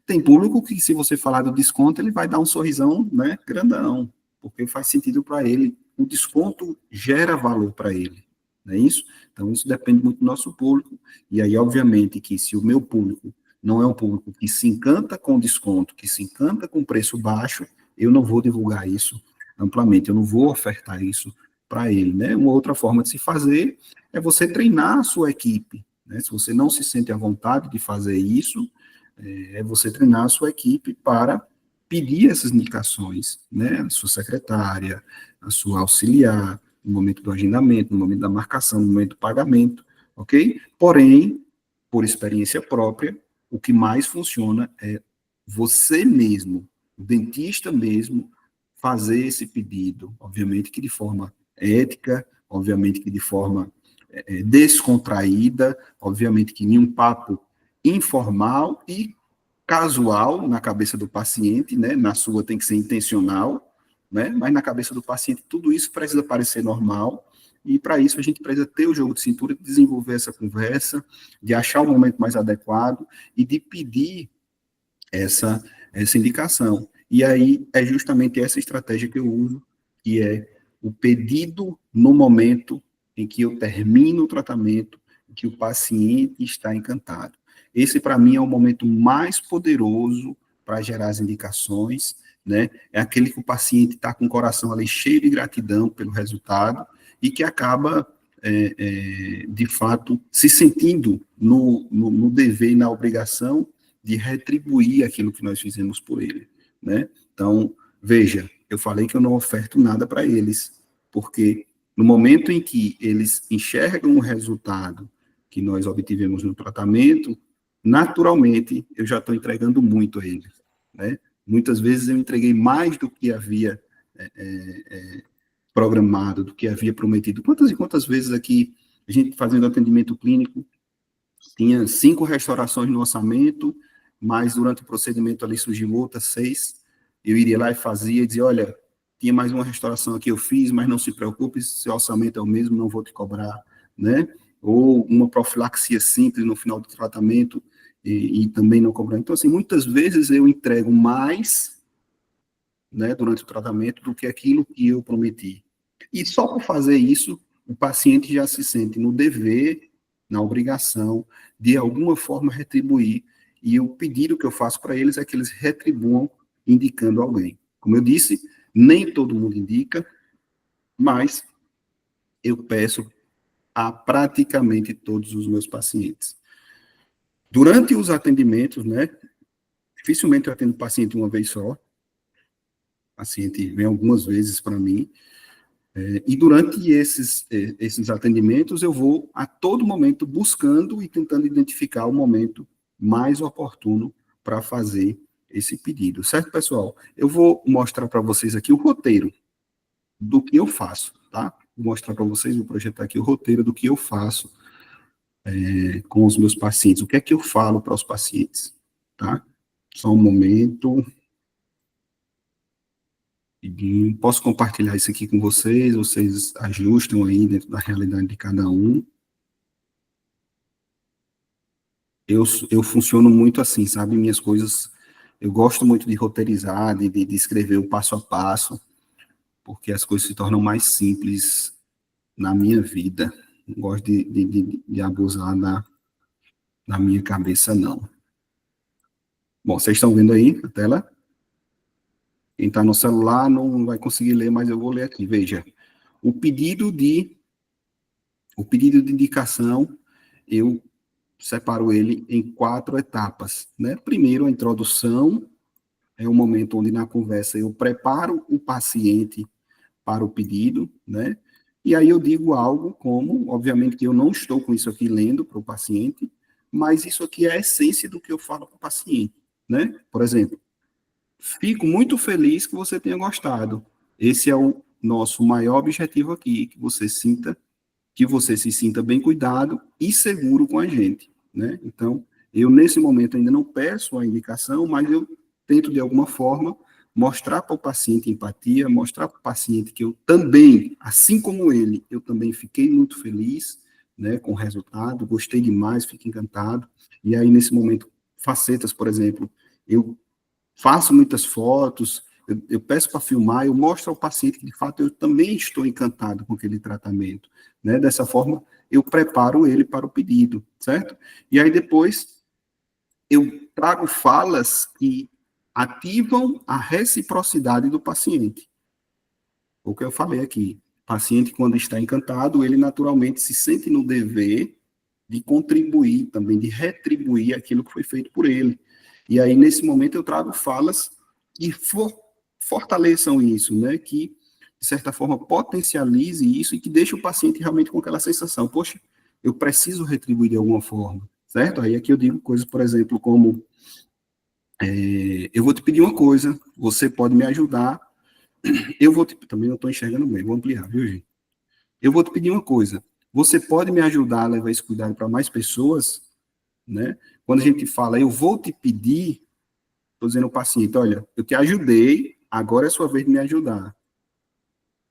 Tem público que, se você falar do desconto, ele vai dar um sorrisão, né, grandão, porque faz sentido para ele. O desconto gera valor para ele, não é isso? Então, isso depende muito do nosso público. E aí, obviamente, que se o meu público não é um público que se encanta com desconto, que se encanta com preço baixo, eu não vou divulgar isso amplamente, eu não vou ofertar isso para ele, né? Uma outra forma de se fazer é você treinar a sua equipe, né? Se você não se sente à vontade de fazer isso, é você treinar a sua equipe para pedir essas indicações, né? A sua secretária, a sua auxiliar, no momento do agendamento, no momento da marcação, no momento do pagamento, ok? Porém, por experiência própria, o que mais funciona é você mesmo, o dentista mesmo, fazer esse pedido, obviamente que de forma ética, obviamente que de forma descontraída, obviamente que em um papo informal e casual na cabeça do paciente, né? Na sua tem que ser intencional, né? Mas na cabeça do paciente tudo isso precisa parecer normal, e para isso a gente precisa ter o jogo de cintura, de desenvolver essa conversa, de achar o momento mais adequado e de pedir essa indicação. E aí é justamente essa estratégia que eu uso, que é o pedido no momento em que eu termino o tratamento, em que o paciente está encantado. Esse, para mim, é o momento mais poderoso para gerar as indicações, né? É aquele que o paciente está com o coração ali cheio de gratidão pelo resultado e que acaba, de fato, se sentindo no dever e na obrigação de retribuir aquilo que nós fizemos por ele, né? Então, veja, eu falei que eu não oferto nada para eles, porque no momento em que eles enxergam o resultado que nós obtivemos no tratamento, naturalmente, eu já estou entregando muito a eles, né? Muitas vezes eu entreguei mais do que havia programado, do que havia prometido. Quantas e quantas vezes aqui, a gente fazendo atendimento clínico, tinha 5 restaurações no orçamento, mas durante o procedimento ali surgiu outras 6, eu iria lá e fazia, e dizia, olha, tinha mais uma restauração aqui, eu fiz, mas não se preocupe, seu orçamento é o mesmo, não vou te cobrar, né? Ou uma profilaxia simples no final do tratamento e também não cobrar. Então, assim, muitas vezes eu entrego mais, né, durante o tratamento do que aquilo que eu prometi. E só por fazer isso, o paciente já se sente no dever, na obrigação, de alguma forma retribuir. E o pedido que eu faço para eles é que eles retribuam indicando alguém. Como eu disse, nem todo mundo indica, mas eu peço a praticamente todos os meus pacientes. Durante os atendimentos, né, dificilmente eu atendo paciente uma vez só, o paciente vem algumas vezes para mim, e durante esses atendimentos eu vou a todo momento buscando e tentando identificar o momento mais oportuno para fazer esse pedido, certo, pessoal? Eu vou mostrar para vocês aqui o roteiro do que eu faço, tá? Vou mostrar para vocês, vou projetar aqui o roteiro do que eu faço com os meus pacientes. O que é que eu falo para os pacientes, tá? Só um momento. E posso compartilhar isso aqui com vocês, vocês ajustam aí dentro da realidade de cada um. Eu funciono muito assim, sabe? Minhas coisas, eu gosto muito de roteirizar, de escrever o passo a passo, porque as coisas se tornam mais simples na minha vida. Não gosto de abusar da minha cabeça, não. Bom, vocês estão vendo aí a tela? Quem está no celular não vai conseguir ler, mas eu vou ler aqui. Veja, o pedido de indicação, eu separo ele em 4 etapas, né? Primeiro, a introdução, é o momento onde na conversa eu preparo o paciente para o pedido, né? E aí eu digo algo como, obviamente que eu não estou com isso aqui lendo para o paciente, mas isso aqui é a essência do que eu falo para o paciente, né? Por exemplo, fico muito feliz que você tenha gostado. Esse é o nosso maior objetivo aqui, que você se sinta bem cuidado e seguro com a gente, né? Então, eu nesse momento ainda não peço a indicação, mas eu tento de alguma forma mostrar para o paciente empatia, mostrar para o paciente que eu também, assim como ele, eu também fiquei muito feliz, né, com o resultado, gostei demais, fiquei encantado. E aí nesse momento, facetas, por exemplo, eu faço muitas fotos, eu peço para filmar, eu mostro ao paciente que, de fato, eu também estou encantado com aquele tratamento, né? Dessa forma, eu preparo ele para o pedido, certo? E aí, depois, eu trago falas que ativam a reciprocidade do paciente. O que eu falei aqui. O paciente, quando está encantado, ele naturalmente se sente no dever de contribuir também, de retribuir aquilo que foi feito por ele. E aí, nesse momento, eu trago falas que fortaleçam isso, né? Que, de certa forma, potencialize isso e que deixe o paciente realmente com aquela sensação, poxa, eu preciso retribuir de alguma forma, certo? Aí aqui eu digo coisas, por exemplo, como, eu vou te pedir uma coisa, você pode me ajudar, também não estou enxergando bem, vou ampliar, viu, gente? Eu vou te pedir uma coisa, você pode me ajudar a levar esse cuidado para mais pessoas, né? Quando a gente fala, eu vou te pedir, estou dizendo ao paciente, olha, eu te ajudei, agora é sua vez de me ajudar,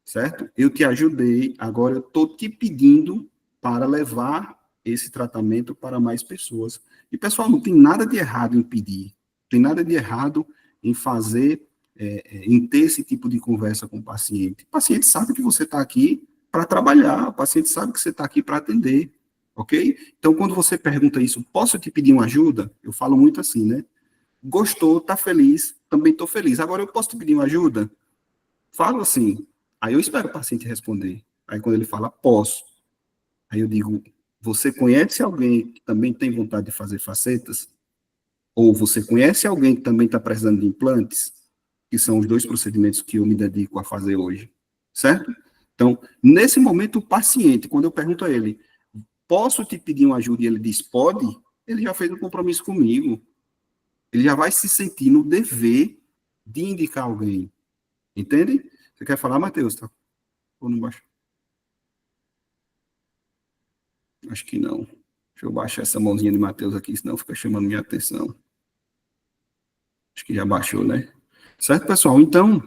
certo? Eu te ajudei, agora eu estou te pedindo para levar esse tratamento para mais pessoas. E, pessoal, não tem nada de errado em pedir, não tem nada de errado em fazer, em ter esse tipo de conversa com o paciente. O paciente sabe que você está aqui para trabalhar, o paciente sabe que você está aqui para atender, ok? Então, quando você pergunta isso, posso te pedir uma ajuda? Eu falo muito assim, né? Gostou, está feliz, também estou feliz. Agora, eu posso te pedir uma ajuda? Falo assim. Aí eu espero o paciente responder. Aí quando ele fala, posso. Aí eu digo, você conhece alguém que também tem vontade de fazer facetas? Ou você conhece alguém que também está precisando de implantes? Que são os 2 procedimentos que eu me dedico a fazer hoje. Certo? Então, nesse momento, o paciente, quando eu pergunto a ele, posso te pedir uma ajuda? E ele diz, pode. Ele já fez um compromisso comigo. Ele já vai se sentir no dever de indicar alguém. Entende? Você quer falar, Matheus? Tá? Ou não baixa? Acho que não. Deixa eu baixar essa mãozinha de Matheus aqui, senão fica chamando minha atenção. Acho que já baixou, né? Certo, pessoal? Então,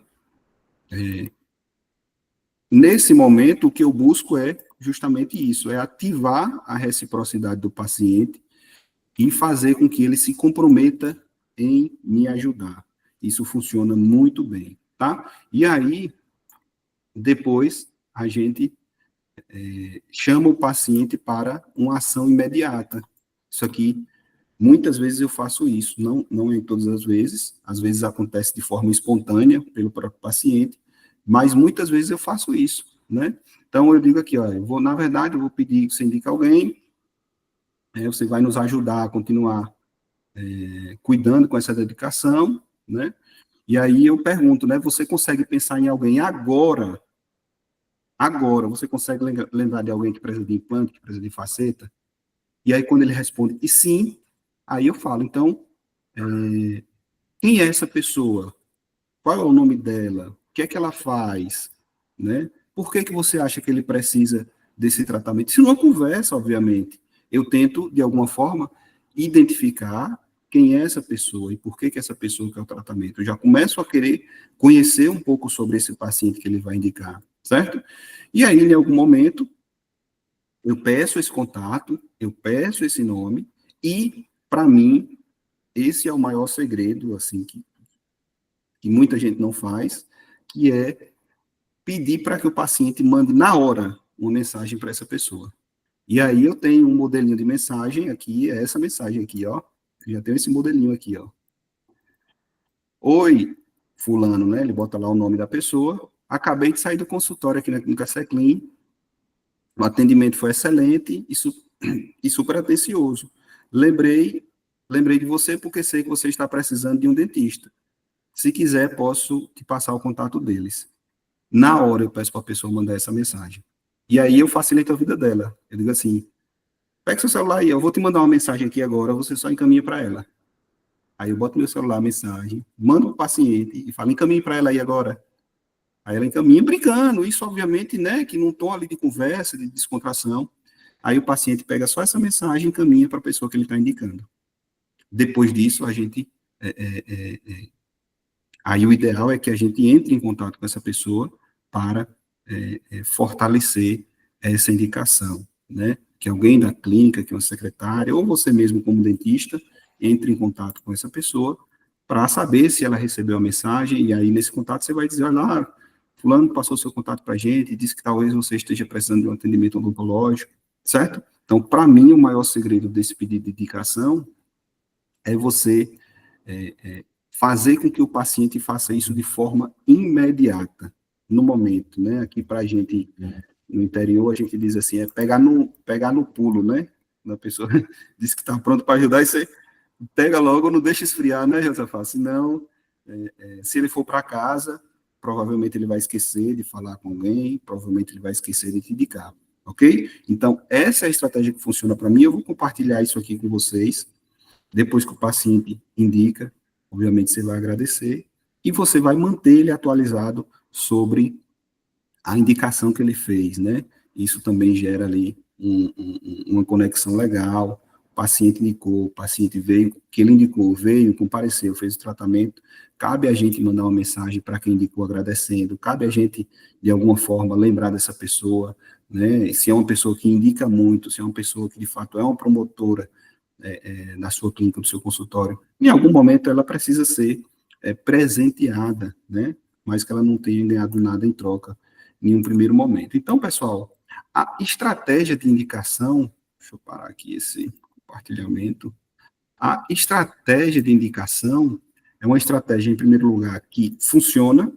Nesse momento, o que eu busco é justamente isso, é ativar a reciprocidade do paciente e fazer com que ele se comprometa em me ajudar. Isso funciona muito bem, tá? E aí, depois, a gente chama o paciente para uma ação imediata. Isso aqui, muitas vezes eu faço isso, não em todas as vezes acontece de forma espontânea pelo próprio paciente, mas muitas vezes eu faço isso, né? Então, eu digo aqui, ó, na verdade, eu vou pedir que você indique alguém, você vai nos ajudar a continuar cuidando com essa dedicação, né? E aí eu pergunto, né, você consegue pensar em alguém agora, você consegue lembrar de alguém que precisa de implante, que precisa de faceta? E aí quando ele responde que sim, aí eu falo, então, quem é essa pessoa? Qual é o nome dela? O que é que ela faz? Né? Por que você acha que ele precisa desse tratamento? Isso numa conversa, obviamente. Eu tento, de alguma forma, identificar quem é essa pessoa e por que essa pessoa quer o tratamento. Eu já começo a querer conhecer um pouco sobre esse paciente que ele vai indicar, certo? E aí, em algum momento, eu peço esse contato, eu peço esse nome e, para mim, esse é o maior segredo, assim, que muita gente não faz, que é pedir para que o paciente mande na hora uma mensagem para essa pessoa. E aí eu tenho um modelinho de mensagem aqui, é essa mensagem aqui, ó. Eu já tenho esse modelinho aqui, ó. Oi, fulano, né? Ele bota lá o nome da pessoa. Acabei de sair do consultório aqui na Clínica Seclin. O atendimento foi excelente e super atencioso. Lembrei de você porque sei que você está precisando de um dentista. Se quiser, posso te passar o contato deles. Na hora eu peço para a pessoa mandar essa mensagem. E aí eu facilito a vida dela. Eu digo assim, pega seu celular aí, eu vou te mandar uma mensagem aqui agora, você só encaminha para ela. Aí eu boto meu celular, a mensagem, mando para o paciente e falo, encaminhe para ela aí agora. Aí ela encaminha brincando, isso obviamente, né, que num tom ali de conversa, de descontração. Aí o paciente pega só essa mensagem e encaminha para a pessoa que ele está indicando. Depois disso, a gente... Aí o ideal é que a gente entre em contato com essa pessoa para fortalecer essa indicação, né? Que alguém da clínica, que é uma secretária, ou você mesmo como dentista, entre em contato com essa pessoa para saber se ela recebeu a mensagem, e aí nesse contato você vai dizer, olha, fulano passou seu contato para a gente, disse que talvez você esteja precisando de um atendimento odontológico, certo? Então, para mim, o maior segredo desse pedido de indicação é você fazer com que o paciente faça isso de forma imediata, no momento, né? Aqui para a gente, no interior, a gente diz assim, pegar no pulo, né? A pessoa diz que está pronto para ajudar, e você pega logo, não deixa esfriar, né, Josafá? Senão, se ele for para casa, provavelmente ele vai esquecer de falar com alguém, provavelmente ele vai esquecer de te indicar, ok? Então, essa é a estratégia que funciona para mim, eu vou compartilhar isso aqui com vocês, depois que o paciente indica, obviamente você vai agradecer, e você vai manter ele atualizado sobre a indicação que ele fez, né? Isso também gera ali uma conexão legal, o paciente indicou, o paciente veio, que ele indicou, veio, compareceu, fez o tratamento, cabe a gente mandar uma mensagem para quem indicou agradecendo, cabe a gente, de alguma forma, lembrar dessa pessoa, né? Se é uma pessoa que indica muito, se é uma pessoa que, de fato, é uma promotora, na sua clínica, no seu consultório, em algum momento ela precisa ser presenteada, né? Mas que ela não tenha ganhado nada em troca em um primeiro momento. Então, pessoal, a estratégia de indicação, deixa eu parar aqui esse compartilhamento, a estratégia de indicação é uma estratégia, em primeiro lugar, que funciona,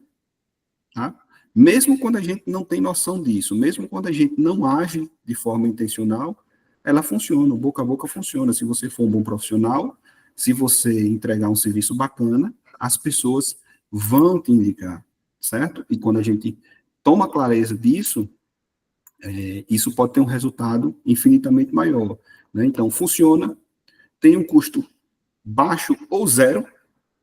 tá? Mesmo quando a gente não tem noção disso, mesmo quando a gente não age de forma intencional, ela funciona, o boca a boca funciona. Se você for um bom profissional, se você entregar um serviço bacana, as pessoas vão te indicar, certo? E quando a gente toma clareza disso, isso pode ter um resultado infinitamente maior, né? Então, funciona, tem um custo baixo ou zero,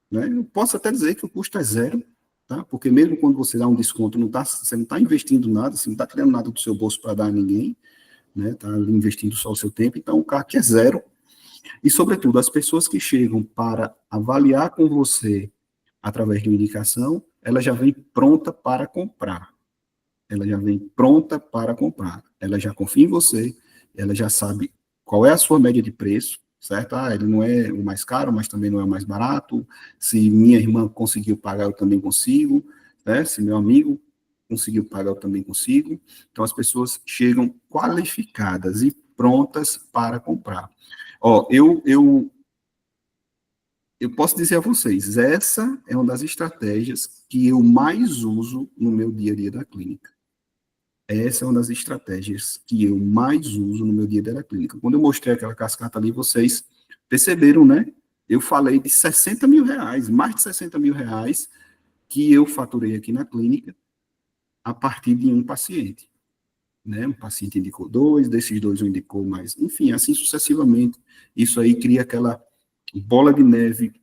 né? Eu posso até dizer que o custo é zero, tá? Porque mesmo quando você dá um desconto, você não está investindo nada, você não está tirando nada do seu bolso para dar a ninguém, né? Está investindo só o seu tempo, então o CAC é zero. E, sobretudo, as pessoas que chegam para avaliar com você através de uma indicação, ela já vem pronta para comprar. Ela já vem pronta para comprar. Ela já confia em você, ela já sabe qual é a sua média de preço, certo? Ah, ele não é o mais caro, mas também não é o mais barato. Se minha irmã conseguiu pagar, eu também consigo, né? Se meu amigo conseguiu pagar, eu também consigo. Então, as pessoas chegam qualificadas e prontas para comprar. Ó, eu posso dizer a vocês, essa é uma das estratégias que eu mais uso no meu dia a dia da clínica. Essa é uma das estratégias que eu mais uso no meu dia a dia da clínica. Quando eu mostrei aquela cascata ali, vocês perceberam, né? Eu falei de 60 mil reais, mais de 60 mil reais que eu faturei aqui na clínica a partir de um paciente. Né? Um paciente indicou 2, desses 2 um indicou mais, enfim, assim sucessivamente. Isso aí cria aquela bola de neve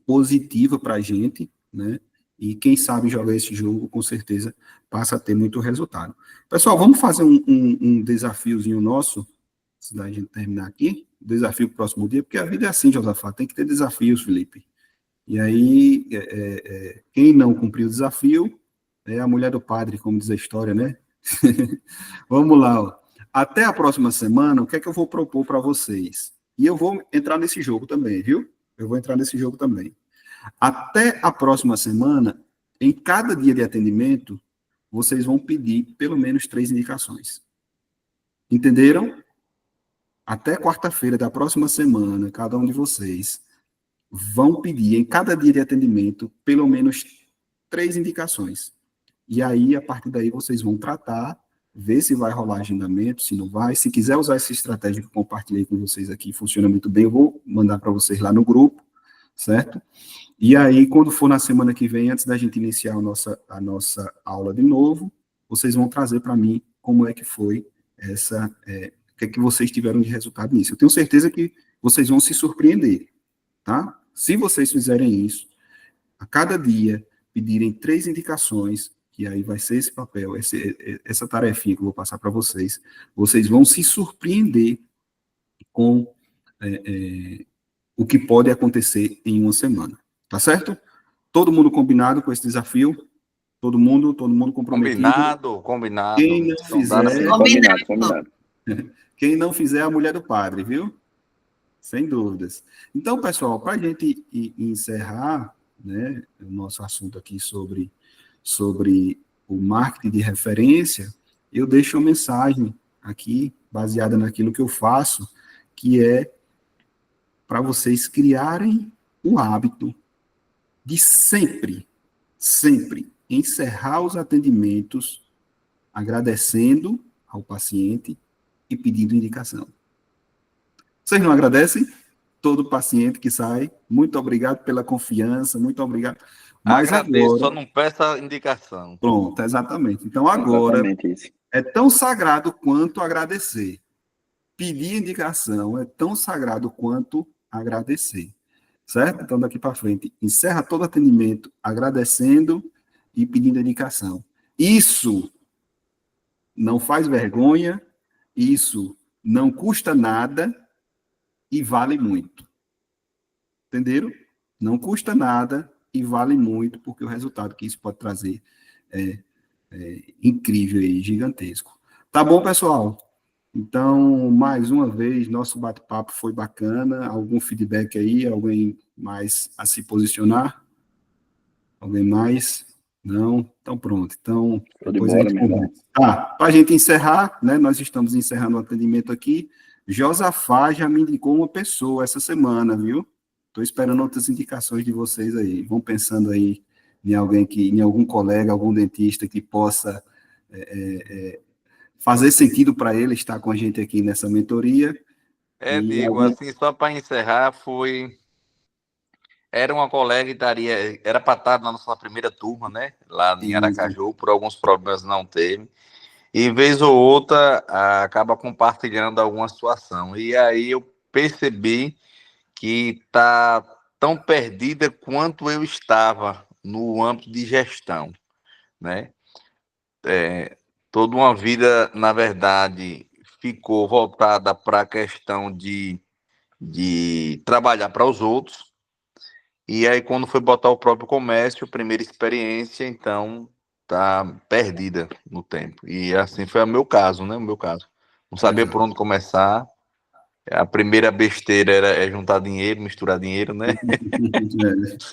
positiva para a gente, né? E quem sabe jogar esse jogo, com certeza, passa a ter muito resultado. Pessoal, vamos fazer um desafiozinho nosso, se a gente terminar aqui, desafio para o próximo dia, porque a vida é assim, Josafá, tem que ter desafios, Felipe. E aí, quem não cumpriu o desafio é a mulher do padre, como diz a história, né? Vamos lá, ó. Até a próxima semana, o que é que eu vou propor para vocês? E eu vou entrar nesse jogo também, viu? Eu vou entrar nesse jogo também. Até a próxima semana, em cada dia de atendimento, vocês vão pedir pelo menos 3 indicações. Entenderam? Até quarta-feira da próxima semana, cada um de vocês vão pedir em cada dia de atendimento pelo menos 3 indicações. E aí, a partir daí, vocês vão tratar, ver se vai rolar agendamento, se não vai. Se quiser usar essa estratégia que eu compartilhei com vocês aqui, funciona muito bem, eu vou mandar para vocês lá no grupo, certo? E aí, quando for na semana que vem, antes da gente iniciar a nossa aula de novo, vocês vão trazer para mim como é que foi o que é que vocês tiveram de resultado nisso. Eu tenho certeza que vocês vão se surpreender, tá? Se vocês fizerem isso, a cada dia, pedirem 3 indicações, que aí vai ser esse papel, essa tarefinha que eu vou passar para vocês, vocês vão se surpreender com o que pode acontecer em uma semana. Tá certo? Todo mundo combinado com esse desafio? Todo mundo comprometido? Combinado. Quem não fizer... Combinado. Quem não fizer, é a mulher do padre, viu? Sem dúvidas. Então, pessoal, para a gente encerrar, né, o nosso assunto aqui sobre o marketing de referência, eu deixo uma mensagem aqui, baseada naquilo que eu faço, que é para vocês criarem o hábito de sempre encerrar os atendimentos agradecendo ao paciente e pedindo indicação. Vocês não agradecem? Todo paciente que sai, muito obrigado pela confiança, muito obrigado. Mas agradeço, agora... só não peça indicação. Pronto, exatamente. Então agora é tão sagrado quanto agradecer. Pedir indicação é tão sagrado quanto agradecer. Certo? Então, daqui para frente, encerra todo atendimento agradecendo e pedindo indicação. Isso não faz vergonha, isso não custa nada e vale muito. Entenderam? Não custa nada e vale muito, porque o resultado que isso pode trazer é incrível e gigantesco. Tá bom, pessoal? Então, mais uma vez, nosso bate-papo foi bacana. Algum feedback aí? Alguém mais a se posicionar? Alguém mais? Não? Então, pronto. Então, depois a gente conversa. Para a gente encerrar, né, nós estamos encerrando o atendimento aqui. Josafá já me indicou uma pessoa essa semana, viu? Estou esperando outras indicações de vocês aí. Vão pensando aí em alguém em algum colega, algum dentista que possa fazer sentido para ele estar com a gente aqui nessa mentoria. Diego, assim, só para encerrar, era uma colega e era para estar na nossa primeira turma, né? Lá em Aracaju, por alguns problemas não teve. E vez ou outra acaba compartilhando alguma situação. E aí eu percebi que está tão perdida quanto eu estava no âmbito de gestão, né? Toda uma vida, na verdade, ficou voltada para a questão de trabalhar para os outros E aí, quando foi botar o próprio comércio, primeira experiência, então tá perdida no tempo. E assim foi o meu caso, né? O meu caso. Não sabia por onde começar. A primeira besteira é juntar dinheiro, misturar dinheiro, né?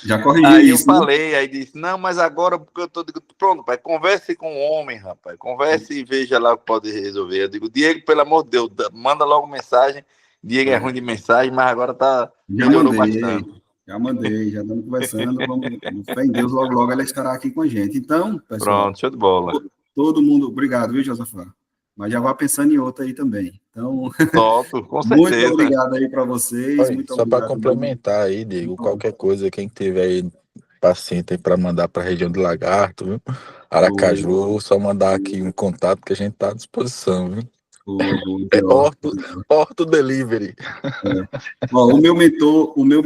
Já corrigiu Aí eu isso, né? falei, aí disse, não, mas agora porque eu tô, digo, pronto, pai, converse com o homem, rapaz, converse e veja lá o que pode resolver. Eu digo, Diego, pelo amor de Deus, manda logo mensagem. Diego é ruim de mensagem, mas agora Já melhorou mandei, bastante. já estamos conversando. Vamos, fé em Deus, logo, logo ela estará aqui com a gente. Então, pessoal, Pronto, show de bola. todo mundo, obrigado, viu, Josafá? Mas já vá pensando em outra aí também. Então, Top, com muito certeza. obrigado aí para vocês, Oi, muito só para obrigado mesmo. complementar aí, Diego, qualquer coisa, quem tiver aí paciente aí para mandar para a região do Lagarto, viu? Aracaju, só mandar aqui um contato que a gente está à disposição, viu? É Orto Delivery. Ó, o meu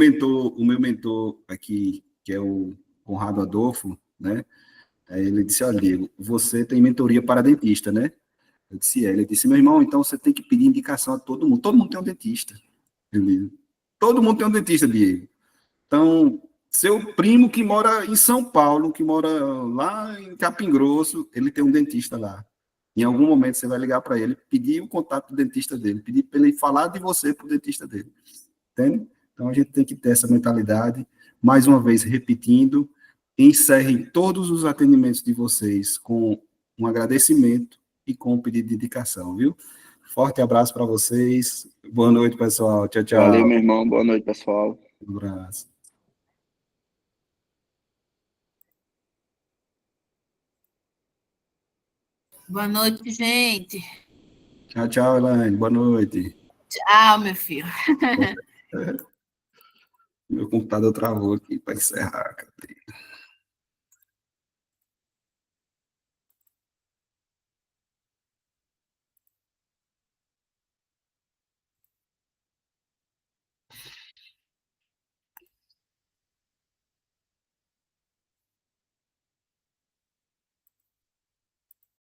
mentor aqui, que é o Conrado Adolfo, né? Aí ele disse, olha, Diego, você tem mentoria para dentista, né? Eu disse, ele disse, meu irmão, então você tem que pedir indicação a todo mundo tem um dentista. Ele, todo mundo tem um dentista, Diego. Então, seu primo que mora em São Paulo, que mora lá em Capim Grosso, ele tem um dentista lá. Em algum momento você vai ligar para ele, pedir o contato do dentista dele, pedir para ele falar de você para o dentista dele. Entende? Então a gente tem que ter essa mentalidade. Mais uma vez, repetindo, encerrem todos os atendimentos de vocês com um agradecimento e com um pedido de indicação, viu? Forte abraço para vocês. Boa noite, pessoal. Tchau, tchau. Valeu, meu irmão. Boa noite, pessoal. Um abraço. Boa noite, gente. Tchau, tchau, Elaine. Boa noite. Tchau, meu filho. Meu computador travou aqui para encerrar. Cadê?